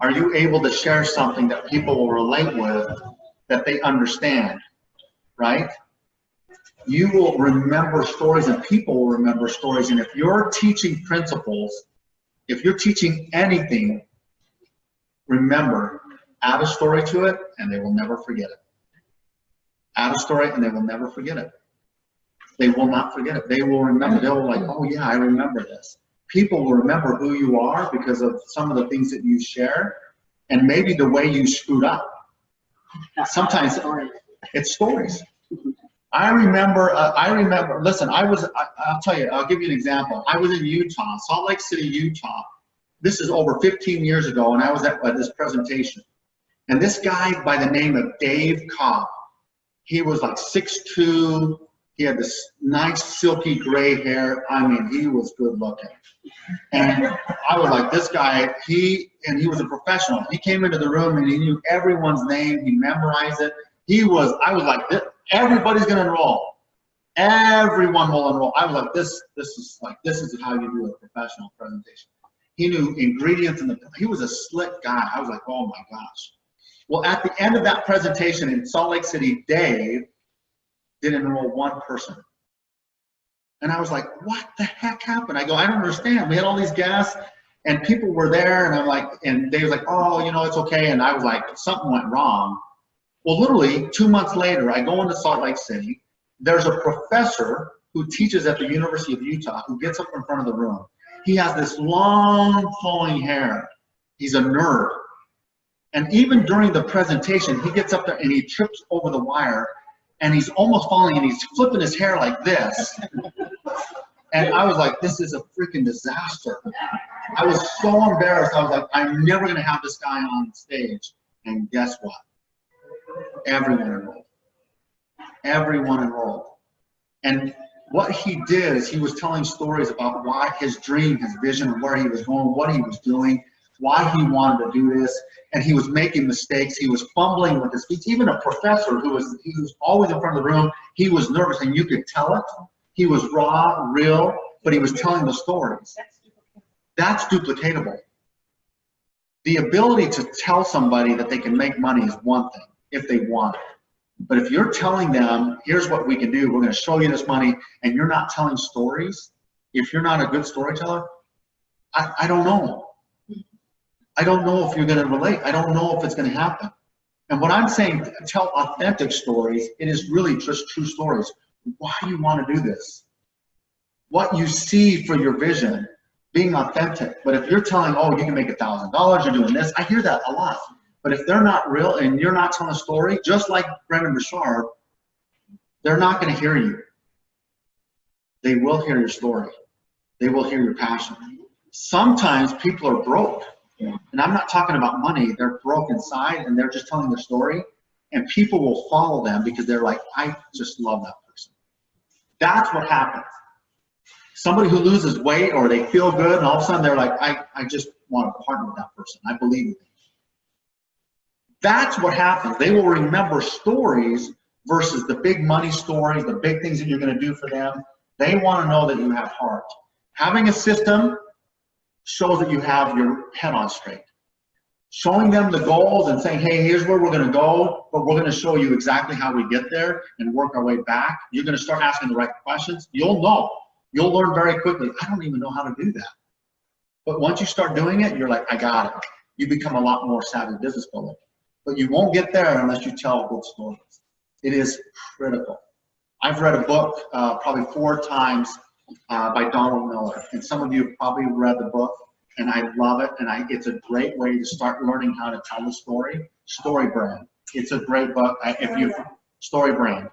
Are you able to share something that people will relate with, that they understand, right? You will remember stories and people will remember stories. And if you're teaching principles, if you're teaching anything, remember, add a story to it and they will never forget it. Add a story and they will never forget it. They will not forget it. They will remember. They'll like, oh yeah, I remember this. People will remember who you are because of some of the things that you share and maybe the way you screwed up. Sometimes it's stories. I remember, listen, I'll tell you, I'll give you an example. I was in Utah, Salt Lake City, Utah. This is over 15 years ago, and I was at this presentation. And this guy by the name of Dave Cobb, he was like 6'2", he had this nice silky gray hair. I mean, he was good looking. And I was like, this guy, he was a professional. He came into the room and he knew everyone's name, he memorized it. I was like, everybody's gonna enroll. Everyone will enroll. I was like, this is how you do a professional presentation. He knew ingredients he was a slick guy. I was like, oh my gosh. Well, at the end of that presentation in Salt Lake City, Dave didn't enroll one person. And I was like, what the heck happened? I go, I don't understand. We had all these guests and people were there and I'm like, and Dave was like, oh, it's okay. And I was like, something went wrong. Well, literally 2 months later, I go into Salt Lake City. There's a professor who teaches at the University of Utah who gets up in front of the room. He has this long flowing hair. He's a nerd. And even during the presentation, he gets up there and he trips over the wire and he's almost falling and he's flipping his hair like this. And I was like, this is a freaking disaster. I was so embarrassed. I was like, I'm never going to have this guy on stage. And guess what? Everyone enrolled. Everyone enrolled. And what he did is he was telling stories about why his dream, his vision of where he was going, what he was doing, why he wanted to do this, and he was making mistakes. He was fumbling with his speech. Even a professor he was always in front of the room, he was nervous, and you could tell it. He was raw, real, but he was telling the stories. That's duplicatable. The ability to tell somebody that they can make money is one thing, if they want it. But if you're telling them, here's what we can do, we're going to show you this money, and you're not telling stories, if you're not a good storyteller, I don't know. I don't know if you're going to relate. I don't know if it's going to happen. And what I'm saying, tell authentic stories. It is really just true stories. Why do you want to do this? What you see for your vision, being authentic. But if you're telling, oh, you can make $1,000, you're doing this, I hear that a lot. But if they're not real and you're not telling a story, just like Brendan Bouchard, they're not going to hear you. They will hear your story. They will hear your passion. Sometimes people are broke. And I'm not talking about money. They're broke inside and they're just telling their story. And people will follow them because they're like, I just love that person. That's what happens. Somebody who loses weight or they feel good and all of a sudden they're like, I just want to partner with that person. I believe in them. That's what happens. They will remember stories versus the big money stories, the big things that you're going to do for them. They want to know that you have heart. Having a system shows that you have your head on straight. Showing them the goals and saying, hey, here's where we're going to go, but we're going to show you exactly how we get there and work our way back. You're going to start asking the right questions. You'll know. You'll learn very quickly. I don't even know how to do that. But once you start doing it, you're like, I got it. You become a lot more savvy business builder. But you won't get there unless you tell good stories. It is critical. I've read a book probably 4 times by Donald Miller. And some of you have probably read the book, and I love it. And it's a great way to start learning how to tell the story. Story Brand. It's a great book. Story Brand.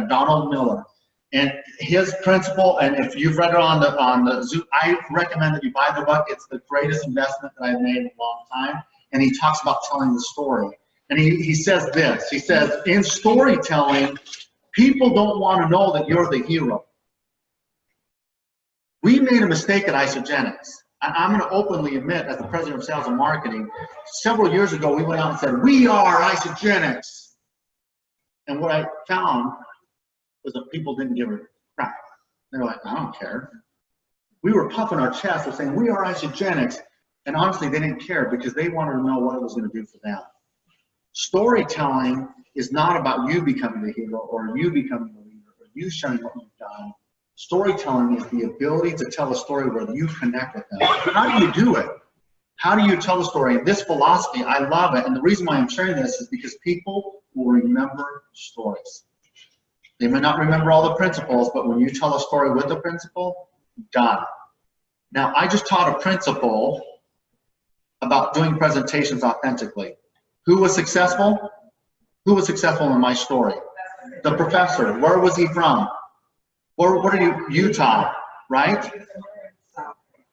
Donald Miller. And his principle, and if you've read it on the Zoom, I recommend that you buy the book. It's the greatest investment that I've made in a long time. And he talks about telling the story. And he says this. He says, in storytelling, people don't want to know that you're the hero. We made a mistake at Isogenics. I'm going to openly admit, as the president of sales and marketing, several years ago, we went out and said, we are Isogenics. And what I found was that people didn't give a crap. They were like, I don't care. We were puffing our chest and saying, we are Isogenics. And honestly, they didn't care because they wanted to know what it was going to do for them. Storytelling is not about you becoming the hero or you becoming the leader or you showing what you've done. Storytelling is the ability to tell a story where you connect with them. How do you do it? How do you tell the story? This philosophy, I love it. And the reason why I'm sharing this is because people will remember stories. They may not remember all the principles, but when you tell a story with the principle, done. Now, I just taught a principle about doing presentations authentically. Who was successful? Who was successful in my story? The professor. Where was he from? What are you? Utah, right?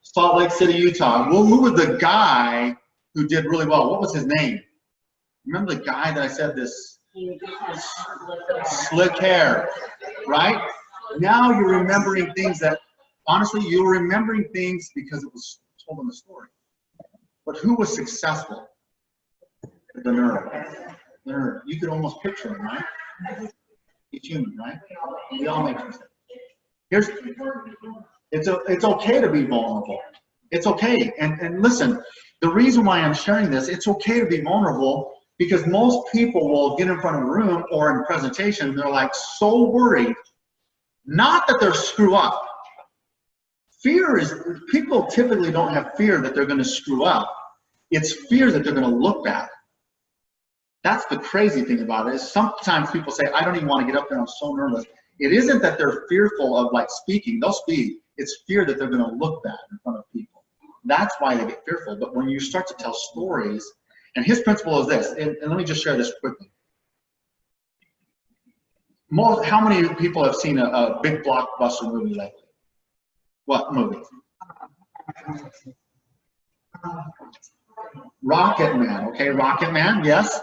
Salt Lake City, Utah. Well, who was the guy who did really well? What was his name? Remember the guy that I said this? Slick hair, right? Now you're remembering things that, honestly, you're remembering things because it was told in the story. But who was successful? The nerd. The nerd. You could almost picture him, right? He's human, right? We all make mistakes. It's okay to be vulnerable. It's okay. And listen, the reason why I'm sharing this, it's okay to be vulnerable because most people will get in front of a room or in a presentation and they're like so worried, not that they're screw up. Fear is, people typically don't have fear that they're going to screw up. It's fear that they're going to look bad. That's the crazy thing about it is sometimes people say, I don't even want to get up there, I'm so nervous. It isn't that they're fearful of like speaking, they'll speak. It's fear that they're going to look bad in front of people. That's why they get fearful. But when you start to tell stories, and his principle is this, and let me just share this quickly. How many people have seen a big blockbuster movie lately? What movie? Rocket Man, okay, Rocket Man, yes.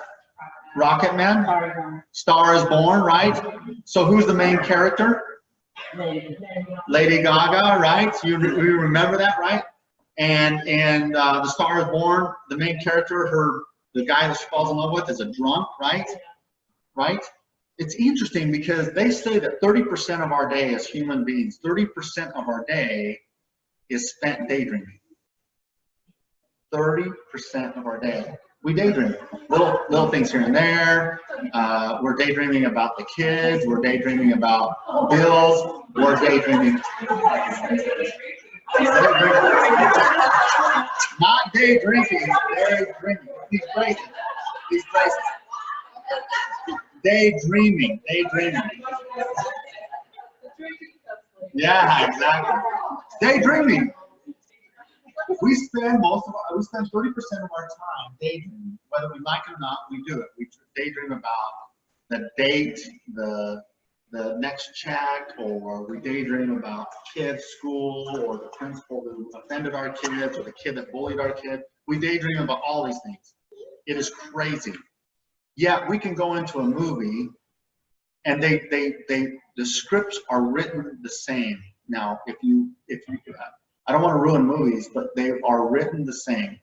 Rocket Man, Star is Born, right? So who's the main character? Lady Gaga, right? You remember that, right? And The Star is Born, the main character, the guy that she falls in love with is a drunk, right? Right? It's interesting because they say that 30% of our day as human beings, 30% of our day is spent daydreaming. 30% of our day. We daydream. Little things here and there. We're daydreaming about the kids. We're daydreaming about bills. We're daydreaming. Not day drinking. Daydreaming. He's crazy. He's crazy. Daydreaming. Daydreaming. Yeah, exactly. Daydreaming. We spend 30% of our time daydreaming. Whether we like it or not, we do it. We daydream about the date, the next check, or we daydream about kids' school, or the principal who offended our kids, or the kid that bullied our kid. We daydream about all these things. It is crazy. Yet we can go into a movie and the scripts are written the same. Now, if you I don't want to ruin movies, but they are written the same.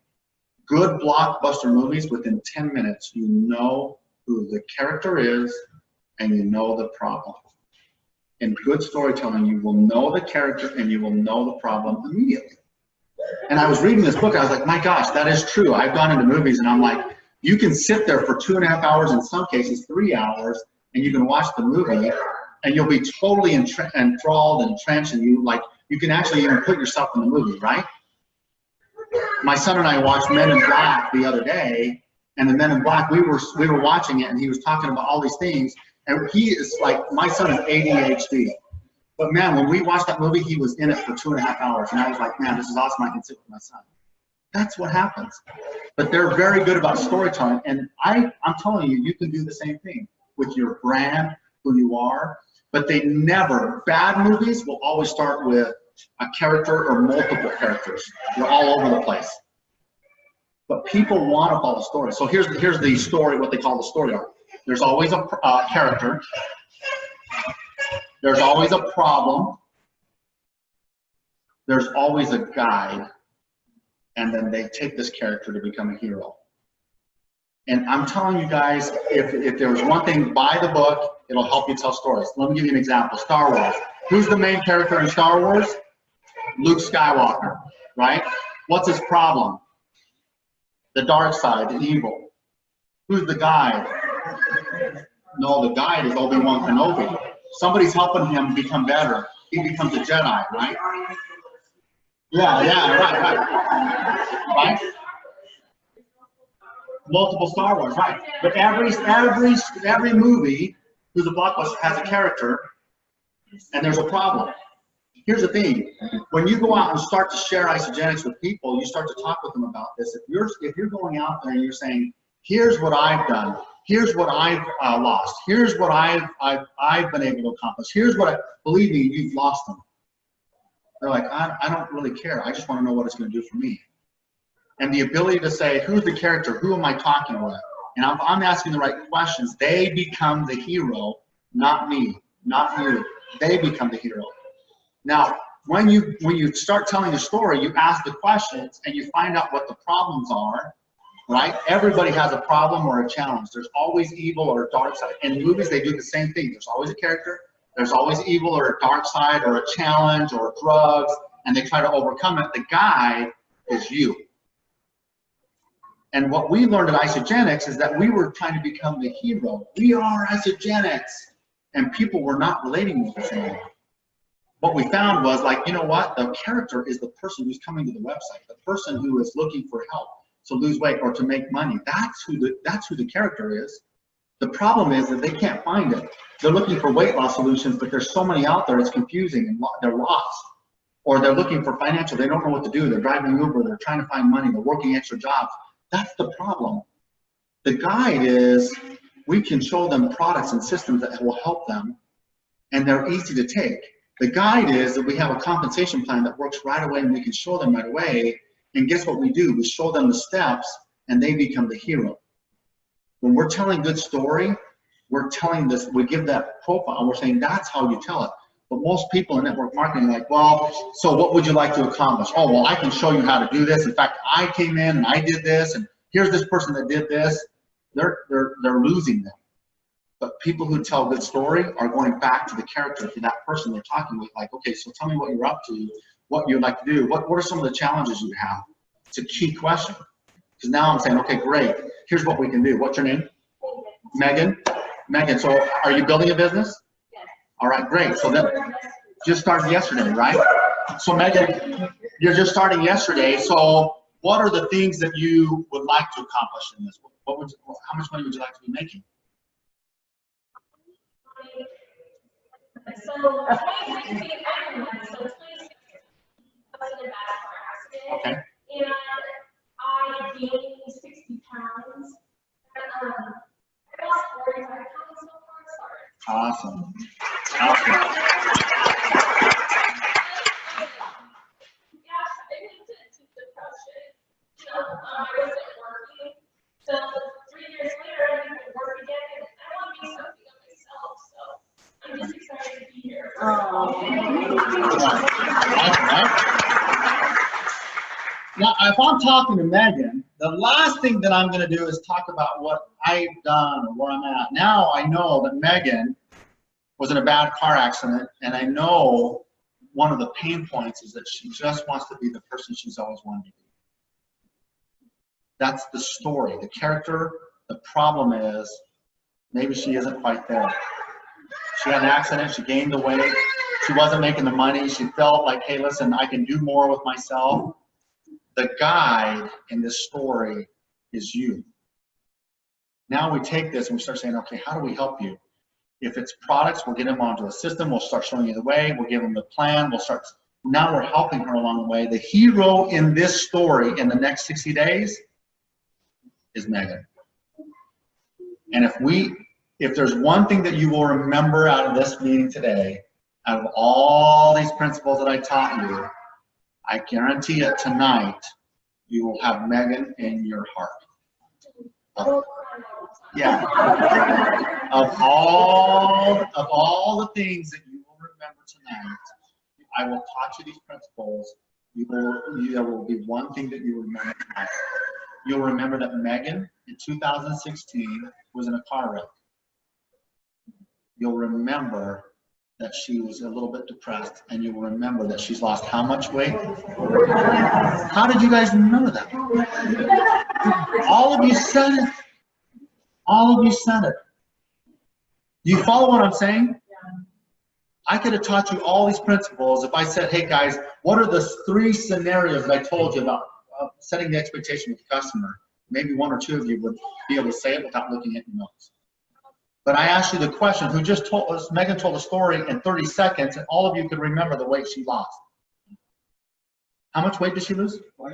Good blockbuster movies, within 10 minutes, you know who the character is and you know the problem. In good storytelling, you will know the character and you will know the problem immediately. And I was reading this book, I was like, my gosh, that is true. I've gone into movies and I'm like, you can sit there for 2.5 hours, in some cases 3 hours, and you can watch the movie and you'll be totally enthralled and entrenched, and you can actually even put yourself in the movie, right? My son and I watched Men in Black the other day, and the Men in Black, we were watching it, and he was talking about all these things, and he is like, my son is ADHD, but man, when we watched that movie, he was in it for 2.5 hours, and I was like, man, this is awesome, I can sit with my son. That's what happens. But they're very good about storytelling, and I'm telling you, you can do the same thing with your brand, who you are. But they never, bad movies will always start with a character or multiple characters. They're all over the place. But people want to follow stories. So here's the story, what they call the story arc. There's always a character. There's always a problem. There's always a guide. And then they take this character to become a hero. And I'm telling you guys, if there's one thing, buy the book, it'll help you tell stories. Let me give you an example. Star Wars. Who's the main character in Star Wars? Luke Skywalker, right? What's his problem? The dark side, the evil. Who's the guide? No, the guide is Obi-Wan Kenobi. Somebody's helping him become better. He becomes a Jedi, right? Yeah, right. Multiple Star Wars, right? But every movie who's a blockbuster has a character, and there's a problem. Here's the thing: when you go out and start to share isogenics with people, you start to talk with them about this. If you're going out there and you're saying, "Here's what I've done. Here's what I've lost. Here's what I've been able to accomplish. Here's what believe me, you've lost them." They're like, I don't really care. I just want to know what it's going to do for me. And the ability to say, who's the character? Who am I talking with? And I'm asking the right questions. They become the hero, not me, not you. They become the hero. Now, when you start telling a story, you ask the questions and you find out what the problems are, right? Everybody has a problem or a challenge. There's always evil or a dark side. In movies, they do the same thing. There's always a character. There's always evil or a dark side or a challenge or drugs, and they try to overcome it. The guide is you. And what we learned at Isogenics is that we were trying to become the hero. We are Isogenics. And people were not relating with us anymore. What we found was, like, you know what? The character is the person who's coming to the website, the person who is looking for help to lose weight or to make money. That's who the character is. The problem is that they can't find it. They're looking for weight loss solutions, but there's so many out there, it's confusing, and they're lost. Or they're looking for financial, they don't know what to do. They're driving Uber, they're trying to find money, they're working extra jobs. That's the problem. The guide is, we can show them products and systems that will help them, and they're easy to take. The guide is that we have a compensation plan that works right away, and we can show them right away. And guess what we do? We show them the steps, and they become the hero. When we're telling good story, we're telling this, we give that profile, we're saying that's how you tell it. But most people in network marketing are like, well, so what would you like to accomplish? Oh, well, I can show you how to do this. In fact, I came in and I did this, and here's this person that did this. They're losing them. But people who tell a good story are going back to the character, to that person they're talking with, like, okay, so tell me what you're up to, what you'd like to do, what are some of the challenges you have? It's a key question. Because now I'm saying, okay, great, here's what we can do. What's your name? Megan. Megan, so are you building a business? Yes. All right, great. So then, just started yesterday, right? So Megan, you're just starting yesterday, so what are the things that you would like to accomplish in this? How much money would you like to be making? So 2016, everyone, so 2016, I was in a bad car accident. Okay. And I gained 60 pounds. And I lost 45 pounds so far. Awesome. Awesome. Yeah, I went into depression. You know, I wasn't working. So 3 years later, I didn't work again, and I want to be something of myself. So I'm just excited to be here. Now, if I'm talking to Megan, the last thing that I'm going to do is talk about what I've done or where I'm at. Now I know that Megan was in a bad car accident, and I know one of the pain points is that she just wants to be the person she's always wanted to be. That's the story, the character. The problem is maybe she isn't quite there. She had an accident, she gained the weight, she wasn't making the money, she felt like, hey, listen, I can do more with myself. The guide in this story is you. Now we take this and we start saying, okay, how do we help you? If it's products, we'll get them onto a system, we'll start showing you the way, we'll give them the plan, now we're helping her along the way. The hero in this story in the next 60 days is Megan. And if there's one thing that you will remember out of this meeting today, out of all these principles that I taught you, I guarantee it tonight, you will have Megan in your heart. Yeah. Of all the things that you will remember tonight, I will taught you these principles. There will be one thing that you remember tonight. You'll remember that Megan in 2016 was in a car wreck. You'll remember that she was a little bit depressed, and you'll remember that she's lost how much weight? How did you guys remember that? All of you said it. All of you said it. Do you follow what I'm saying? I could have taught you all these principles if I said, hey guys, what are the 3 scenarios that I told you about setting the expectation with the customer? Maybe 1 or 2 of you would be able to say it without looking at your notes. But I asked you the question, who just told us, Megan told a story in 30 seconds, and all of you could remember the weight she lost. How much weight did she lose? What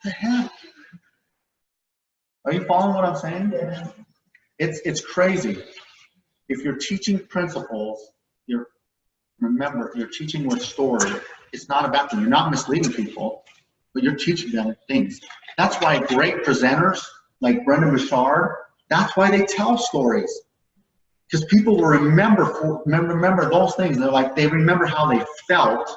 the heck? Are you following what I'm saying? It's crazy. If you're teaching principles, remember, you're teaching with story. It's not about them. You're not misleading people, but you're teaching them things. That's why great presenters like Brendan Bouchard, that's why they tell stories. Because people will remember those things. They're like, they remember how they felt.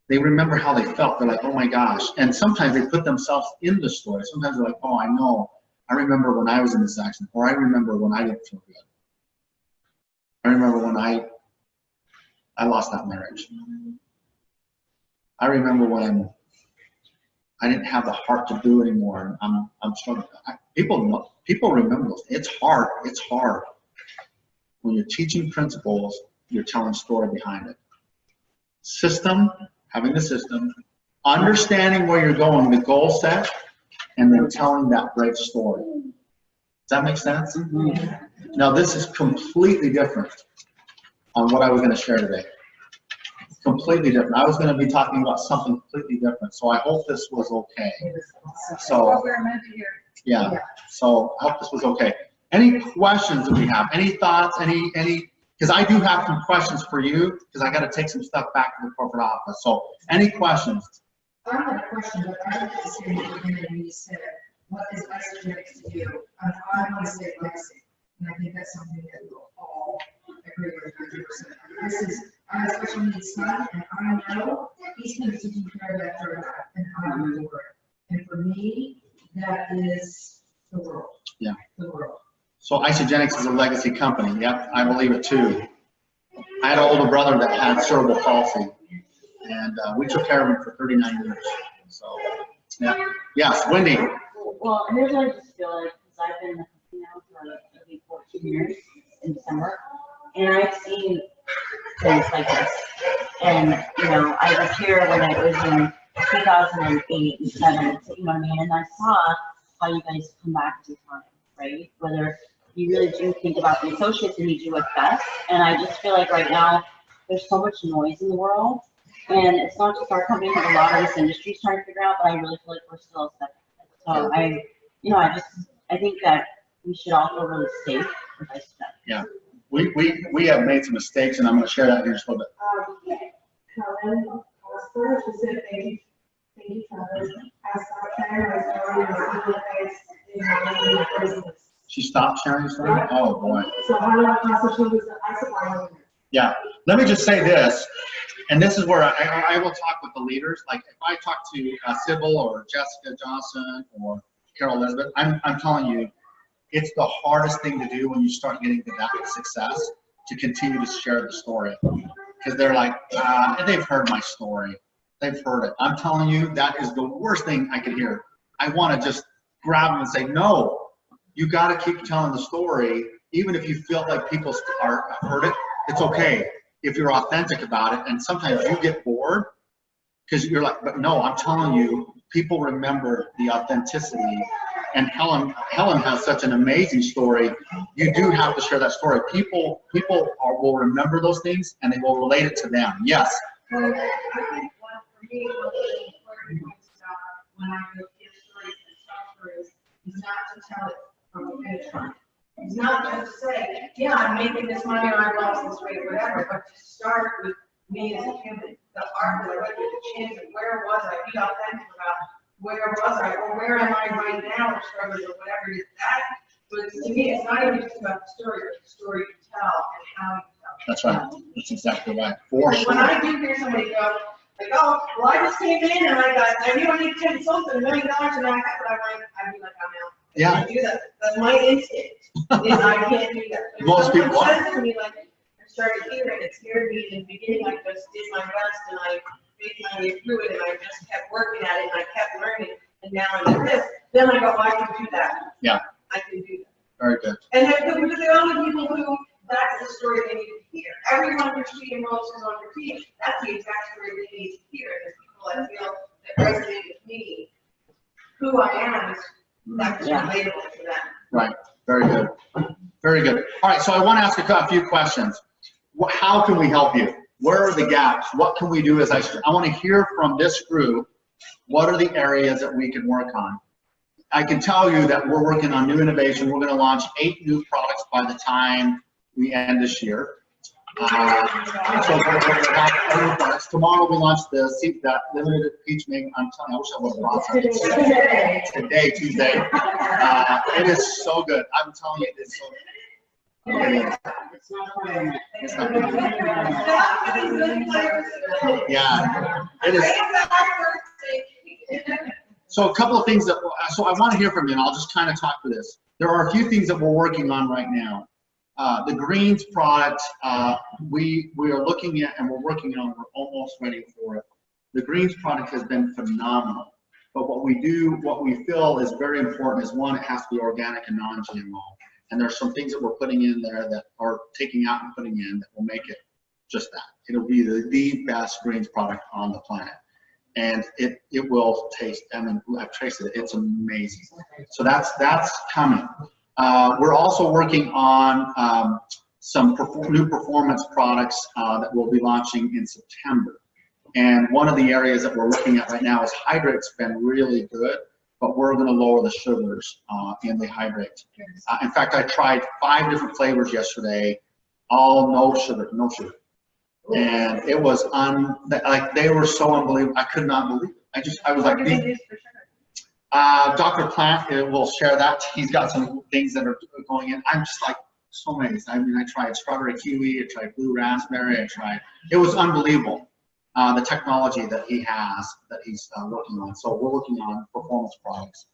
They remember how they felt. They're like, oh my gosh. And sometimes they put themselves in the story. Sometimes they're like, oh, I know. I remember when I was in this accident, or I remember when I didn't feel good. I remember when I lost that marriage. I remember when I didn't have the heart to do anymore. And I'm struggling. People remember those. It's hard. It's hard. When you're teaching principles, you're telling a story behind it. System, having the system, understanding where you're going, the goal set, and then telling that great story. Does that make sense? Mm-hmm. Now this is completely different on what I was going to share today. Completely different. I was going to be talking about something completely different. So I hope this was okay. So yeah. So I hope this was okay. Any questions that we have? Any thoughts? Any? Because I do have some questions for you. Because I got to take some stuff back to the corporate office. So any questions? I have a question, but I have to say at the beginning when you said, what is isogenics to you? I want to say Lexi, and I think that's something that we'll all agree with. This is, I have a special needs son, and I know he's been taking care of that third eye, and I remember it. And for me, that is the world. Yeah. The world. So Isogenics is a legacy company. Yep, I believe it too. I had an older brother that had cerebral palsy, and we took care of him for 39 years. So, yeah. Yes, Wendy. Well, here's what I just feel like, because I've been in the company now for maybe 14 years in December, and I've seen things like this. And, you know, I was here when it was in 2008 and 7, you know what I mean? And I saw how you guys come back to time, right? Whether you really do think about the associates and you do what's best. And I just feel like right now, there's so much noise in the world. And it's not just our company, but a lot of this industry is trying to figure out, but I really feel like we're still a step ahead. So I think that we should all feel really safe with this stuff. Yeah, we have made some mistakes, and I'm going to share that here just a little bit. Helen, first, we said thank you, Travis. I stopped sharing my story and see what in business. She stopped sharing the story? Oh, boy. So Helen, also she was I survived. Yeah, let me just say this, and this is where I will talk with the leaders. Like if I talk to Sybil or Jessica Johnson or Carol Elizabeth, I'm telling you, it's the hardest thing to do when you start getting to that success, to continue to share the story. Because they're like, they've heard my story. They've heard it. I'm telling you, that is the worst thing I could hear. I want to just grab them and say, no, you got to keep telling the story, even if you feel like people are heard it. It's okay if you're authentic about it. And sometimes you get bored because you're like, but no, I'm telling you, people remember the authenticity. And Helen has such an amazing story. You do have to share that story. People will remember those things and they will relate it to them. Yes. Well, I think one for me, one of the important points about when I go give stories and talk stories is not to tell it from the finish line. It's not just to say, yeah, I'm making this money, I lost this weight, whatever, but to start with me as a human, the art that I went through, the chance of where was I, be authentic about where was I, or where am I right now, or struggling, or whatever it is. That was, to me, it's not even just about the story, but the story you tell and how you tell it. That's right. That's exactly right. For When sure. I do hear somebody go, like, oh, well, I just came in and I knew I needed 10 something, $1 million, and I have it, I'd be like, I'm out. Yeah. I can't do that. That's my instinct. Is I can't do that. If Most someone people says to me, like, I started hearing it scared me in the beginning. I just did my best and I made my way through it and I just kept working at it and I kept learning. And now I'm at this. Then I go, oh, I can do that. Yeah. I can do that. Very good. And because there are only people who, that's the story they need to hear. Everyone who's treating roles is on your team. That's the exact story they need to hear. There's people that feel that resonate with me. Who I am is that's relatable to them. Right. Very good. Very good. All right. So I want to ask a few questions. How can we help you? Where are the gaps? What can we do? I want to hear from this group. What are the areas that we can work on? I can tell you that we're working on new innovation. We're going to launch 8 new products by the time we end this year. So tomorrow we launch that limited peach mango. I'm telling you, I wish I would have brought something. Today, Tuesday. It is so good. I'm telling you, it's so good. It's not yeah, it is. So a couple of things so I want to hear from you, and I'll just kind of talk to this. There are a few things that we're working on right now. The greens product, we are looking at and we're working on, we're almost ready for it. The greens product has been phenomenal. But what we feel is very important is, one, it has to be organic and non-GMO. And there's some things that we're putting in there that are taking out and putting in that will make it just that. It'll be the best greens product on the planet. And it will taste, I mean, I've tasted it, it's amazing. So that's coming. We're also working on some new performance products that we'll be launching in September. And one of the areas that we're looking at right now is hydrate's been really good, but we're going to lower the sugars in the hydrate. In fact, I tried 5 different flavors yesterday, all no sugar. And it was like they were so unbelievable. I could not believe it. I was like, Dr. Plant will share that. He's got some things that are going in. I'm just like so many. I mean, I tried strawberry kiwi, I tried blue raspberry, it was unbelievable. The technology that he has, that he's working on. So we're working on performance products.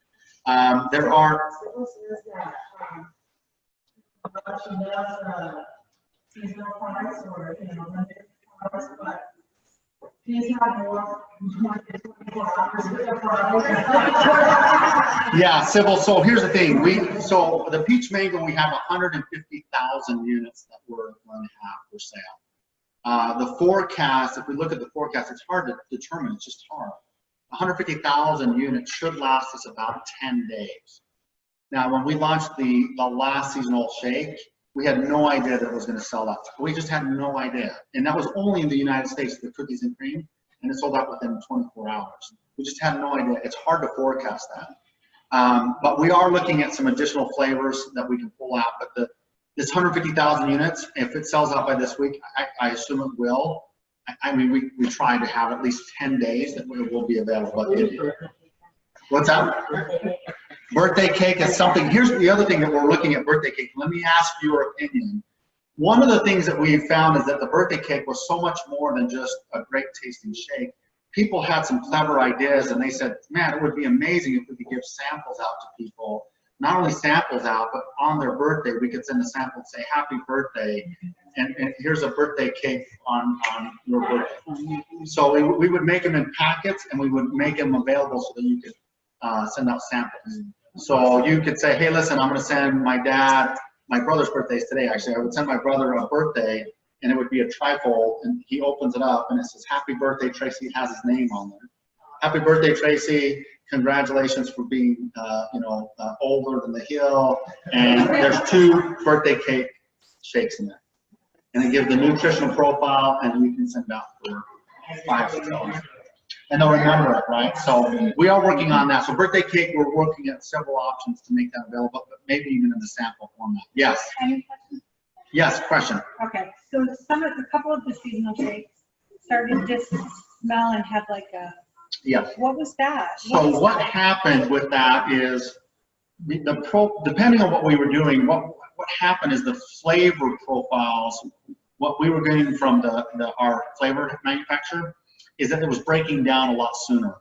There are. Seasonal products or, you know, limited products, but please have more. Yeah, Sybil, so here's the thing. So the peach mango, we have 150,000 units that we're going to have for sale. The forecast, if we look at the forecast, it's hard to determine, it's just hard. 150,000 units should last us about 10 days. Now, when we launched the last seasonal shake, we had no idea that it was going to sell out. We just had no idea. And that was only in the United States, the cookies and cream, and it sold out within 24 hours. We just had no idea. It's hard to forecast that. But we are looking at some additional flavors that we can pull out. But this 150,000 units, if it sells out by this week, I assume it will. I mean, we try to have at least 10 days that it will be available. What's that? Birthday cake is something. Here's the other thing that we're looking at birthday cake. Let me ask your opinion. One of the things that we found is that the birthday cake was so much more than just a great tasting shake. People had some clever ideas and they said, man, it would be amazing if we could give samples out to people. Not only samples out, but on their birthday, we could send a sample and say, happy birthday. And here's a birthday cake on your birthday. So we would make them in packets and we would make them available so that you could send out samples. So you could say, hey, listen, I'm going to send my brother's birthday's today, actually. I would send my brother a birthday, and it would be a trifold, and he opens it up, and it says, happy birthday, Tracy. It has his name on there. Happy birthday, Tracy. Congratulations for being, older than the hill. And there's 2 birthday cake shakes in there. And it gives the nutritional profile, and you can send it out for $5 or $6. And they'll remember it, right? So we are working on that. So birthday cake, we're working at several options to make that available, but maybe even in the sample format. Yes. Any questions? Yes, question. Okay, so a couple of the seasonal shakes started to smell and have like a. Yes. What was that? So what happened with that is, depending on what we were doing, what happened is the flavor profiles, what we were getting from our flavor manufacturer, is that it was breaking down a lot sooner.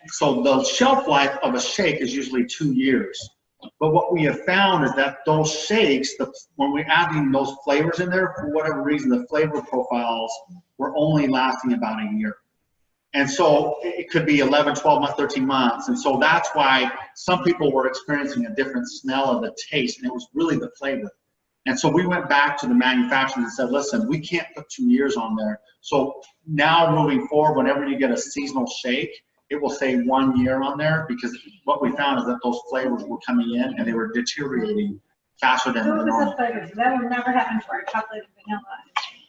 So the shelf life of a shake is usually 2 years. But what we have found is that those shakes, when we're adding those flavors in there, for whatever reason, the flavor profiles were only lasting about a year. And so it could be 11, 12 months, 13 months. And so that's why some people were experiencing a different smell of the taste, and it was really the flavor. And so we went back to the manufacturers and said, listen, we can't put 2 years on there. So now moving forward, whenever you get a seasonal shake, it will say 1 year on there, because what we found is that those flavors were coming in and they were deteriorating faster than What was normal. the flavors? That would never happen for our chocolate and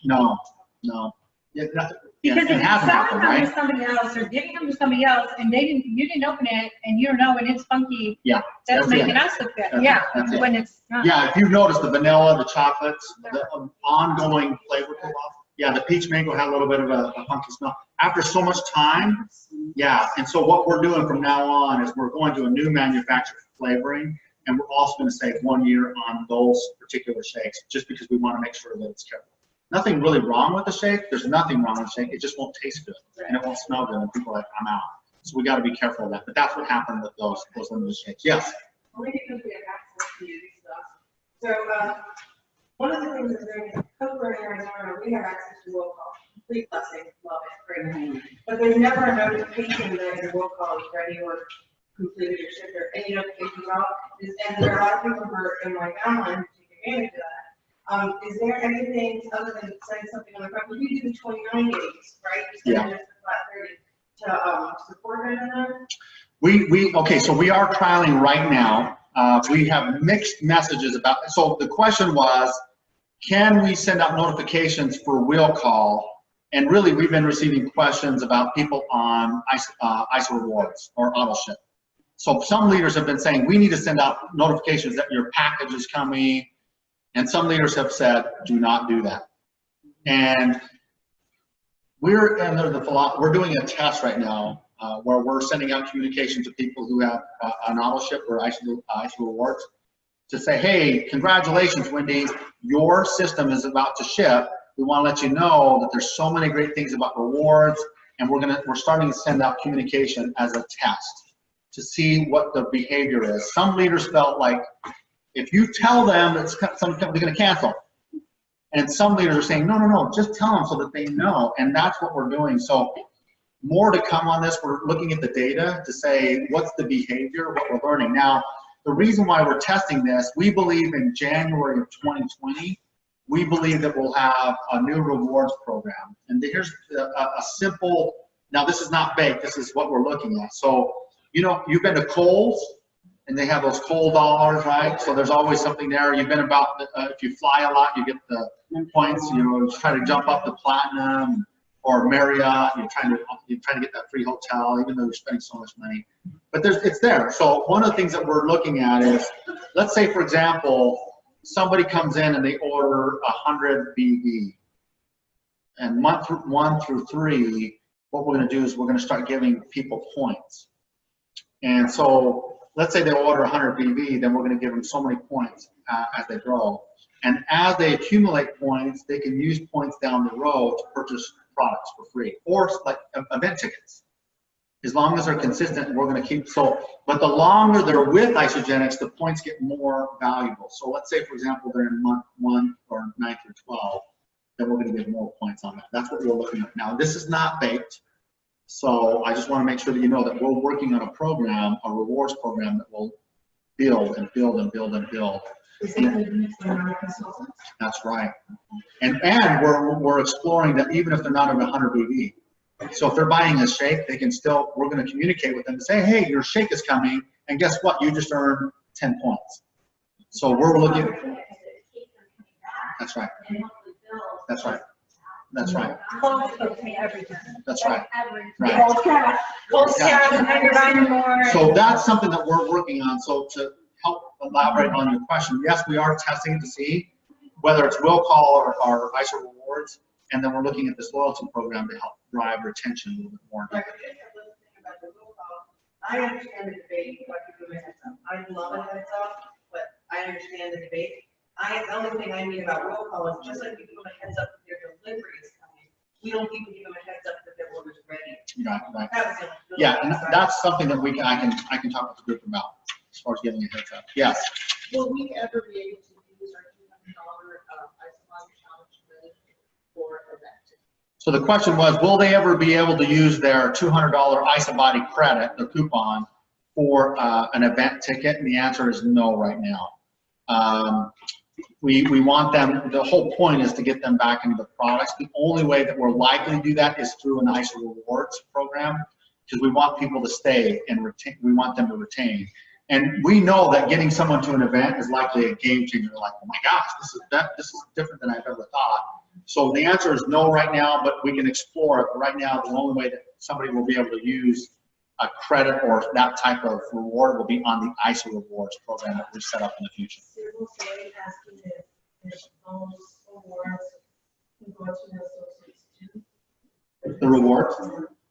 vanilla. No. Because it if you're hasn't selling happened, them right? to somebody else or giving them to somebody else and you didn't open it and you don't know and it's funky, Yeah. that's making us look good. Yeah, That's it. when it's not. Yeah, if you've noticed the vanilla, the chocolates, the ongoing flavor profile. Yeah, the peach mango had a little bit of a funky smell. After so much time, yeah. And so what we're doing from now on is we're going to a new manufacturer for flavoring, and we're also going to say 1 year on those particular shakes, just because we want to make sure that it's careful. Nothing really wrong with the shake. There's nothing wrong with the shake. It just won't taste good, and it won't smell good, and people are like, I'm out. So we got to be careful of that. But that's what happened with those limited shakes. Yes. Maybe because we have access to these stuff. So, one of the things that we're in Coker in Arizona, we have access to roll call. Complete blessing, love it, great. But there's never a notification that your roll call is ready or completed or shipped or any notifications out. And there are a lot of people who are in my downline who take advantage of that. Is there anything other than saying something on the front? We do the 29 days, right? Yeah. To support it in there? Okay, so we are trialing right now. We have mixed messages about, so the question was, can we send out notifications for will call? And really, we've been receiving questions about people on ICE rewards or auto ship. So some leaders have been saying, we need to send out notifications that your package is coming. And some leaders have said, do not do that. And we're doing a test right now where we're sending out communication to people who have an auto ship or ICE rewards. to say, hey, congratulations, Wendy, your system is about to ship. We want to let you know that there's so many great things about rewards, and we're starting to send out communication as a test to see what the behavior is. Some leaders felt like if you tell them that they're going to cancel, and some leaders are saying, no, just tell them so that they know, and that's what we're doing. So more to come on this. We're looking at the data to say what's the behavior, what we're learning. Now, the reason why we're testing this, we believe in January of 2020, we believe that we'll have a new rewards program. And here's a simple, now this is not baked, this is what we're looking at. So, you know, you've been to Kohl's, and they have those Kohl dollars, right? So there's always something there. You've been about, if you fly a lot, you get the points, you know, try to jump up to Platinum or Marriott, you're trying to get that free hotel, even though you're spending so much money. But it's there. So one of the things that we're looking at is, let's say, for example, somebody comes in and they order 100 BV. And month 1 through 3, what we're going to do is we're going to start giving people points. And so let's say they order 100 BV, then we're going to give them so many points as they grow. And as they accumulate points, they can use points down the road to purchase products for free, or like event tickets. As long as they're consistent, we're going to keep, so, but the longer they're with Isagenix, the points get more valuable. So let's say, for example, they're in month 1 or 9 through 12, then we're going to give more points on that. That's what we're looking at. Now, this is not baked, so I just want to make sure that you know that we're working on a program, a rewards program that will build and build and build and build. Is it even if they're not a consultant? That's right. And we're exploring that even if they're not in 100 BV. So if they're buying a shake, they can still, we're going to communicate with them and say, hey, your shake is coming, and guess what? You just earned 10 points. So we're looking. That's right. That's right. That's right. That's right. Right. So that's something that we're working on. So to help elaborate on your question, yes, we are testing to see whether it's will call or ISA rewards, and then we're looking at this loyalty program to help drive retention a little bit more. I understand the debate, what you do heads up. I love a heads up, but I understand the debate. The only thing I mean about roll call is just like we give them a heads up that their delivery is coming, we don't even give them a heads up that their order's ready. Right, right. That was the only Yeah, and that's something that I can talk with the group about as far as getting a heads up. Yes. Will we ever be able to use our $200 isolation challenge credit for event? So the question was, will they ever be able to use their $200 IsaBody credit, the coupon, for an event ticket? And the answer is no right now. We want them, the whole point is to get them back into the products. The only way that we're likely to do that is through an ISA rewards program, because we want people to stay and retain, we want them to retain. And we know that getting someone to an event is likely a game changer. Like, oh my gosh, this is different than I've ever thought. So the answer is no right now, but we can explore it. But right now, the only way that somebody will be able to use a credit or that type of reward will be on the ISA rewards program that we set up in the future. Asking if those awards can go to the associates too. The rewards?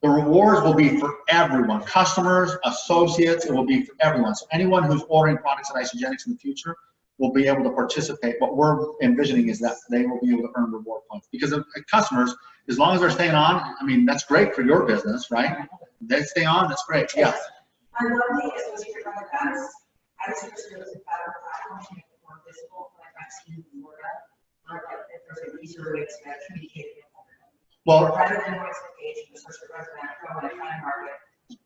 The rewards will be for everyone, customers, associates, it will be for everyone. So anyone who's ordering products at Isagenix in the future will be able to participate. What we're envisioning is that they will be able to earn reward points. Because of customers, as long as they're staying on, I mean, that's great for your business, right? They stay on, that's great, yes. I love the associate from the past. I was just really better platform to make it more visible when I got to in Florida. If there's an easier way to communicate with them. Well, Rather than expectation, associate resident from a kind of market.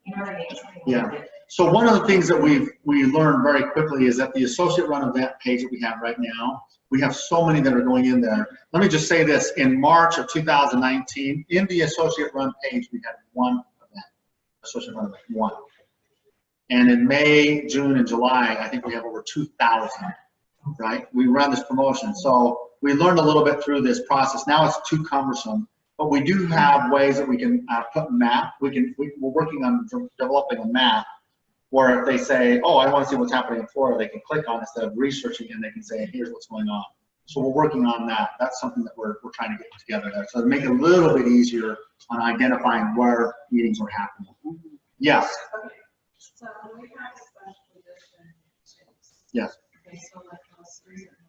You know what I mean? yeah. So one of the things that we learned very quickly is that the associate run event page that we have right now, we have so many that are going in there. Let me just say this, in March of 2019, in the associate run page, we had one event, associate run event, one. And in May, June, and July, I think we have over 2,000, right? We run this promotion. So we learned a little bit through this process. Now it's too cumbersome. But we do have ways that we can put map. We're working on developing a map where if they say, oh, I want to see what's happening in Florida, they can click on it instead of researching and they can say, here's what's going on. So we're working on that. That's something that we're trying to get together there. So to make it a little bit easier on identifying where meetings are happening. Yes. Okay. So when we have a special position, Yes. Okay, so like those three are.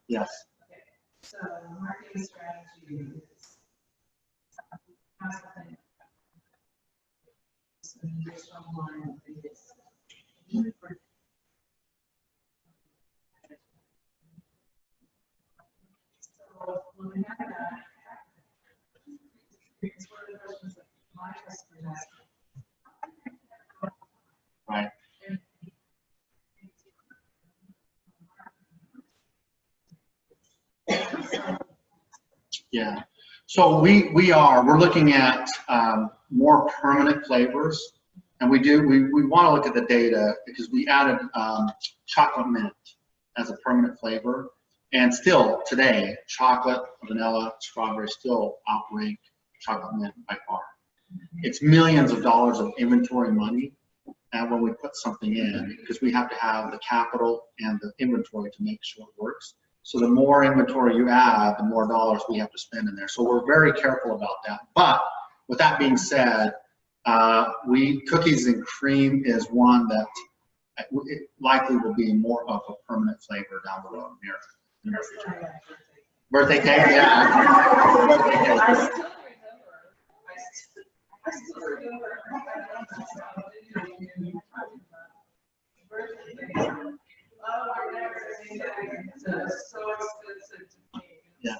Yes. Okay, so marketing strategy is. How's the thing? So you just online, it's. So when we have that, it's one of the questions that my customers ask. Right. Yeah. So we're looking at more permanent flavors, and we want to look at the data because we added chocolate mint as a permanent flavor, and still today chocolate, vanilla, strawberry still outrank chocolate mint by far. It's millions of dollars of inventory money, and when we put something in, because we have to have the capital and the inventory to make sure it works. So the more inventory you add, the more dollars we have to spend in there. So we're very careful about that. But with that being said, cookies and cream is one that it likely will be more of a permanent flavor down the road near future. Birthday cake, yeah. Birthday cake. I still remember. Oh, I never seen that. It's so expensive to make. Yeah.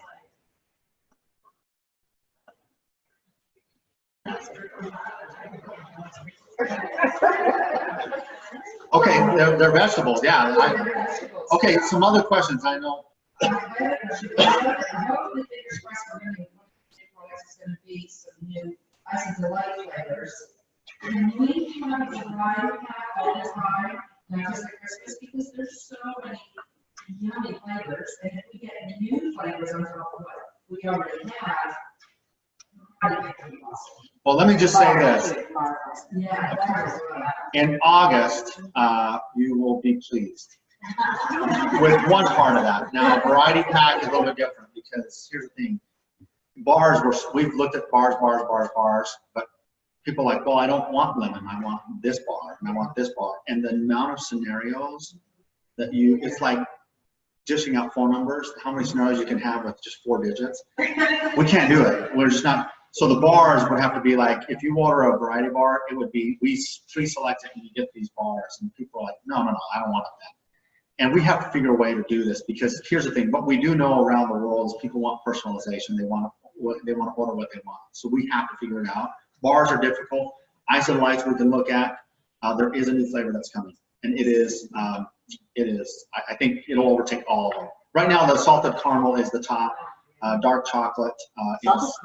Okay, they're vegetables, yeah. Okay, some other questions, I know. I hope the biggest question is going to be some new Ice and Delight flavors. Can we have a variety pack all the time, not just at Christmas, because there's so many yummy flavors, and if we get new flavors on top of what we already have, I think it would be awesome. Well, let me just say this. Yeah, that is In August, you will be pleased with one part of that. Now, variety pack is a little bit different because here's the thing. We've looked at bars, but people are like, well, I don't want lemon. I want this bar and I want this bar. And the amount of scenarios that it's like dishing out phone numbers, how many scenarios you can have with just 4 digits. We can't do it. We're just not. So the bars would have to be like, if you order a variety bar, it would be, we pre-select it and you get these bars. And people are like, no, I don't want that. And we have to figure a way to do this because here's the thing, what we do know around the world is people want personalization. They want to order what they want. So we have to figure it out. Bars are difficult. Ice and lights we can look at. There is a new flavor that's coming. And it is, I think it'll overtake all of them. Right now, the salted caramel is the top. Dark chocolate is.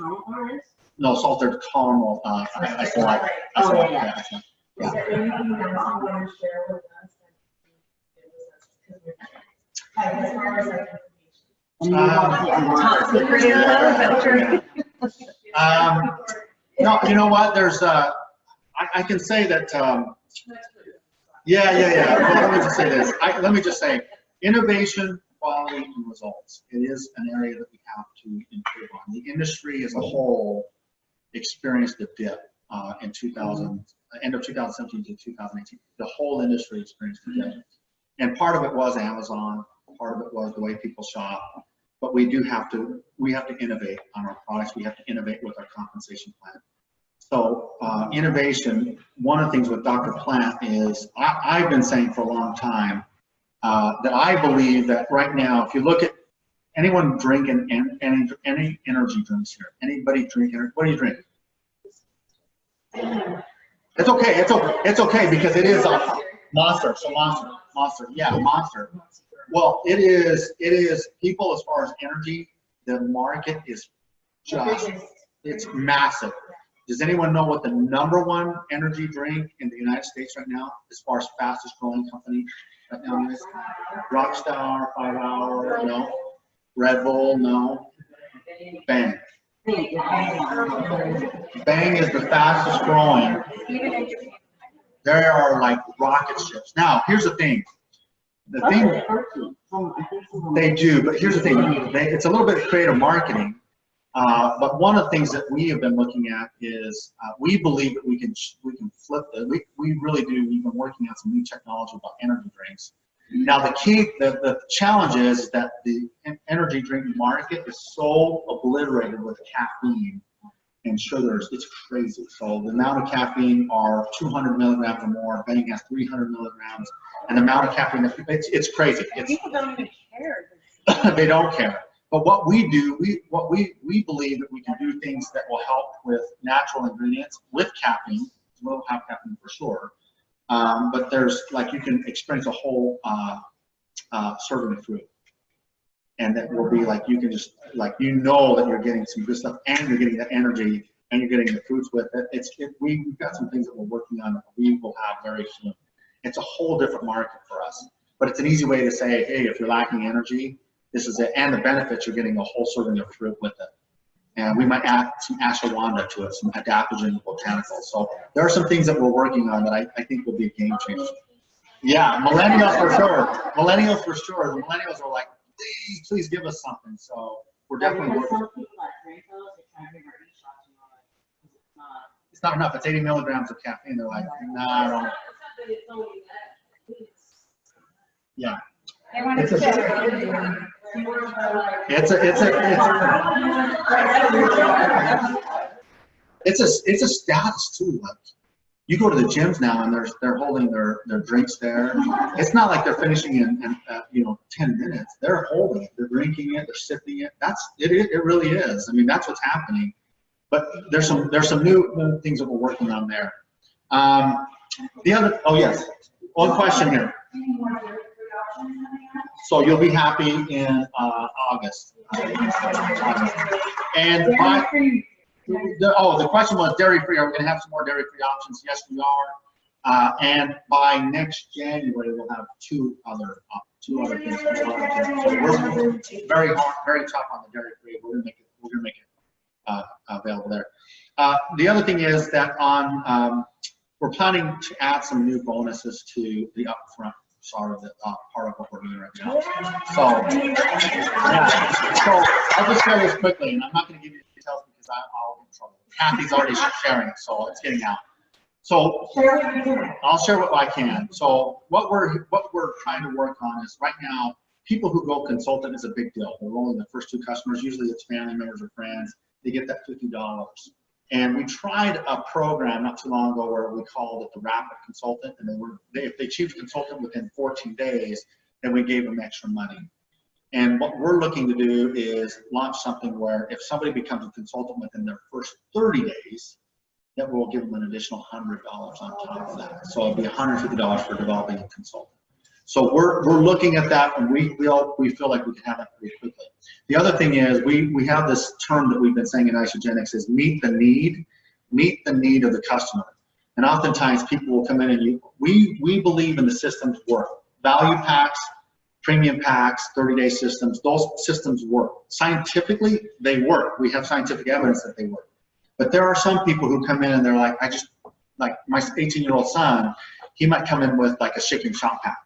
No, salted caramel. I feel like. Yeah. Is there anything else you want to share with us? As far as like no, you know what? There's I can say that. Yeah. Well, let me just say this. Let me just say, innovation, quality, and results. It is an area that we have to improve on. The industry as a whole experienced a dip in end of 2017 to 2018. The whole industry experienced a dip. And part of it was Amazon, part of it was the way people shop, but we have to innovate on our products. We have to innovate with our compensation plan. So innovation, one of the things with Dr. Plant is, I've been saying for a long time that I believe that right now, if you look at anyone drinking any energy drinks here, anybody drinking, what do you drink? It's okay, it's okay because it is a Monster, so Monster, yeah, Monster. Well, it is people as far as energy, the market is just, it's massive. Does anyone know what the #1 energy drink in the United States right now, as far as fastest growing company right now is? Rockstar, 5 Hour, no. Red Bull, no. Bang. Bang is the fastest growing. There are like rocket ships. Now, here's the thing. They do, but here's the thing. It's a little bit creative marketing. But one of the things that we have been looking at is we believe that we can flip the, we really do. We've been working on some new technology about energy drinks. Now the challenge is that the energy drink market is so obliterated with caffeine and sugars, it's crazy. So the amount of caffeine are 200 milligrams or more. Bang has 300 milligrams, and the amount of caffeine, it's crazy. People don't even care. They don't care. But what we do, we believe that we can do things that will help with natural ingredients with caffeine. We'll have caffeine for sure. But there's like you can experience a whole serving of fruit. And that will be like you can just like that you're getting some good stuff and you're getting the energy and you're getting the fruits with it. We've got some things that we're working on that we will have very soon. It's a whole different market for us, but it's an easy way to say, hey, if you're lacking energy, this is it, and the benefits, you're getting a whole serving of fruit with it. And we might add some ashwagandha to it, some adaptogen botanicals. So there are some things that we're working on that I think will be a game changer. Yeah, millennials for sure. Millennials for sure. The millennials are like, please give us something. So we're definitely working. Some people that drink those, they're trying to figure out each shot It's not enough. It's 80 milligrams of caffeine. They're like, nah, I don't. Yeah. It's a status too. Like you go to the gyms now and they're holding their drinks there. It's not like they're finishing in 10 minutes. They're holding it. They're drinking it. They're sipping it. It really is. I mean, that's what's happening. But there's some new things that we're working on there. Yes, one question here. So you'll be happy in August. And the question was dairy-free. Are we going to have some more dairy-free options? Yes, we are. And by next January, we'll have two other things. So we're very tough on the dairy-free. We're going to make it available there. The other thing is that we're planning to add some new bonuses to the upfront part of what we're doing right now. So, yeah. So I'll just share this quickly, and I'm not going to give you the details because I'll get in trouble. Kathy's already sharing it, so it's getting out. So I'll share what I can. So what we're trying to work on is right now, people who go consultant is a big deal. They're rolling the first 2 customers. Usually it's family members or friends. They get that $50. And we tried a program not too long ago where we called it the Rapid Consultant, and if they achieved consultant within 14 days, then we gave them extra money. And what we're looking to do is launch something where if somebody becomes a consultant within their first 30 days, that we'll give them an additional $100 on top of that. So it'll be $150 for developing a consultant. So we're looking at that, and we feel like we can have that pretty quickly. The other thing is we have this term that we've been saying in Isogenics is meet the need of the customer. And oftentimes people will come in and we believe in the systems work. Value packs, premium packs, 30-day systems, those systems work. Scientifically, they work. We have scientific evidence that they work. But there are some people who come in and they're like, like my 18-year-old son, he might come in with like a shake and shop pack.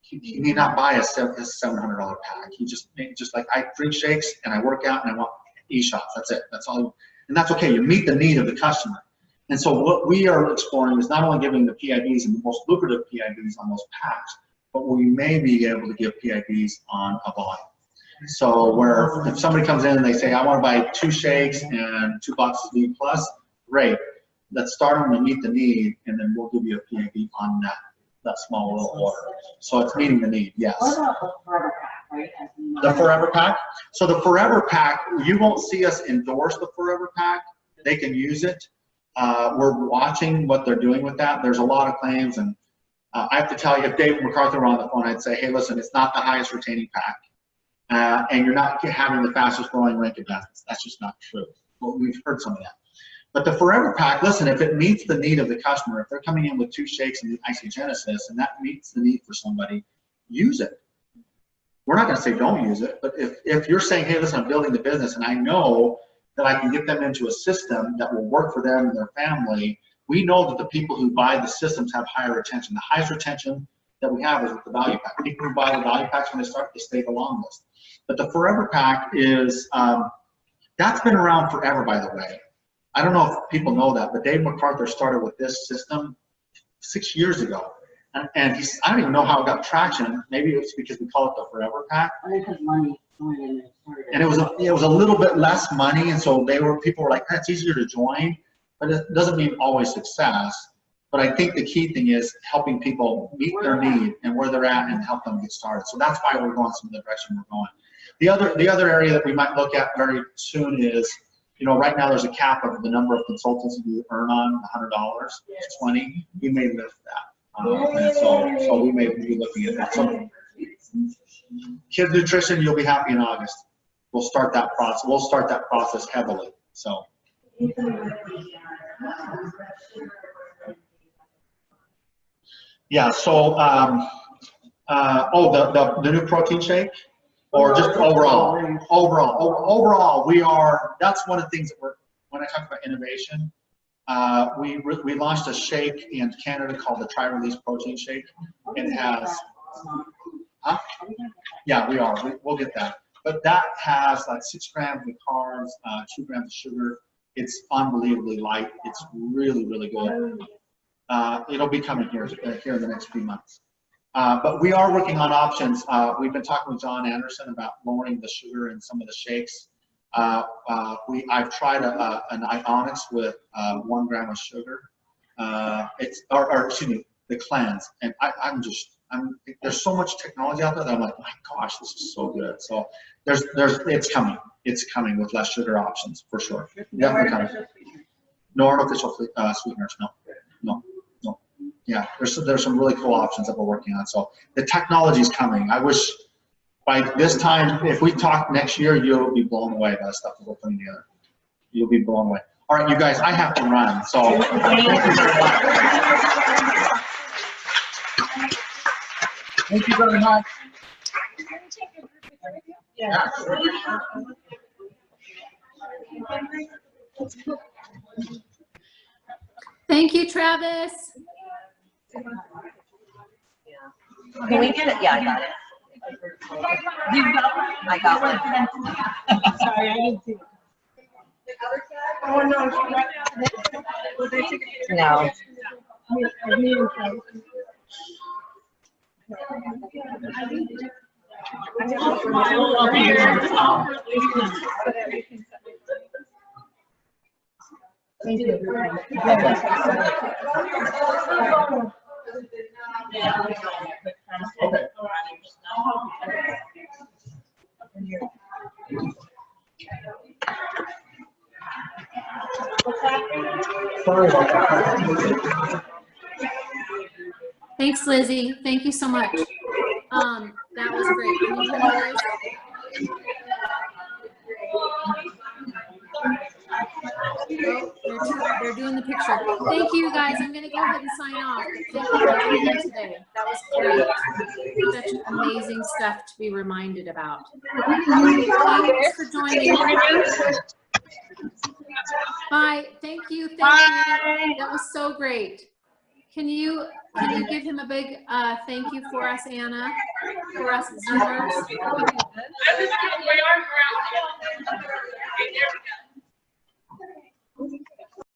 He may not buy a $700 pack. He just like, I drink shakes and I work out and I want e-shots. That's it. That's all. And that's okay. You meet the need of the customer. And so what we are exploring is not only giving the PIDs and the most lucrative PIDs on those packs, but we may be able to give PIDs on a volume. So where if somebody comes in and they say, I want to buy 2 shakes and 2 boxes of E+, great. Let's start them and meet the need, and then we'll give you a PID on that small little order. So it's meeting the need, yes. What about the Forever Pack, right? The Forever Pack? So the Forever Pack, you won't see us endorse the Forever Pack. They can use it. We're watching what they're doing with that. There's a lot of claims, and I have to tell you, if David MacArthur were on the phone, I'd say, hey, listen, it's not the highest retaining pack, and you're not having the fastest growing rank of benefits. That's just not true. Well, we've heard some of that. But the Forever Pack, listen, if it meets the need of the customer, if they're coming in with 2 shakes and isogenesis, and that meets the need for somebody, use it. We're not going to say don't use it, but if you're saying, hey, listen, I'm building the business, and I know that I can get them into a system that will work for them and their family, we know that the people who buy the systems have higher retention. The highest retention that we have is with the value pack. People who buy the value packs when they start, they stay the longest. But the Forever Pack is, That's been around forever, by the way. I don't know if people know that, but Dave MacArthur started with this system 6 years ago. And he's, I don't even know how it got traction. Maybe it's because we call it the Forever Pack. I think because money going in there started. And it was a little bit less money, and so people were like, it's easier to join, but it doesn't mean always success. But I think the key thing is helping people meet their need and where they're at and help them get started. So that's why we're going some of the direction we're going. The other area that we might look at very soon is, you know, right now there's a cap of the number of consultants you earn on $100, 20. We may lift that. And so we may be looking at that. So kids nutrition, you'll be happy in August. We'll start that process. We'll start that process heavily. So. Yeah. So the new protein shake, or just overall that's one of the things that when I talk about innovation. We launched a shake in Canada called the Tri Release Protein Shake. It has, yeah, we'll get that. But that has like 6 grams of carbs, 2 grams of sugar. It's unbelievably light. It's really, really good. It'll be coming here in the next few months. But we are working on options. We've been talking with John Anderson about lowering the sugar in some of the shakes. I've tried an Ionics with 1 gram of sugar. Excuse me, the cleanse, and there's so much technology out there that I'm like, my gosh, this is so good. So it's coming. It's coming with less sugar options for sure. Definitely coming. No artificial sweeteners. No. Yeah, there's some really cool options that we're working on. So the technology is coming. I wish. By this time, if we talk next year, you'll be blown away by the stuff that we're putting together. You'll be blown away. All right, you guys, I have to run. So thank you very much. Thank you very much. Yeah, sure. Thank you, Travis. Can we get it? Yeah, I got it. I got one. Sorry, I didn't see it. Oh, no. No. Thank you. Okay. Sorry about that. Thanks, Lizzie. Thank you so much. That was great. Can you turn it, Liz? Oh, they're doing the picture. Thank you, guys. I'm going to go ahead and sign off. Thank you for joining today. That was great. Such amazing stuff to be reminded about. Thanks for joining. Bye. Thank you. Thank you. That was so great. Can you give him a big thank you for us, Anna? For us Zoomers?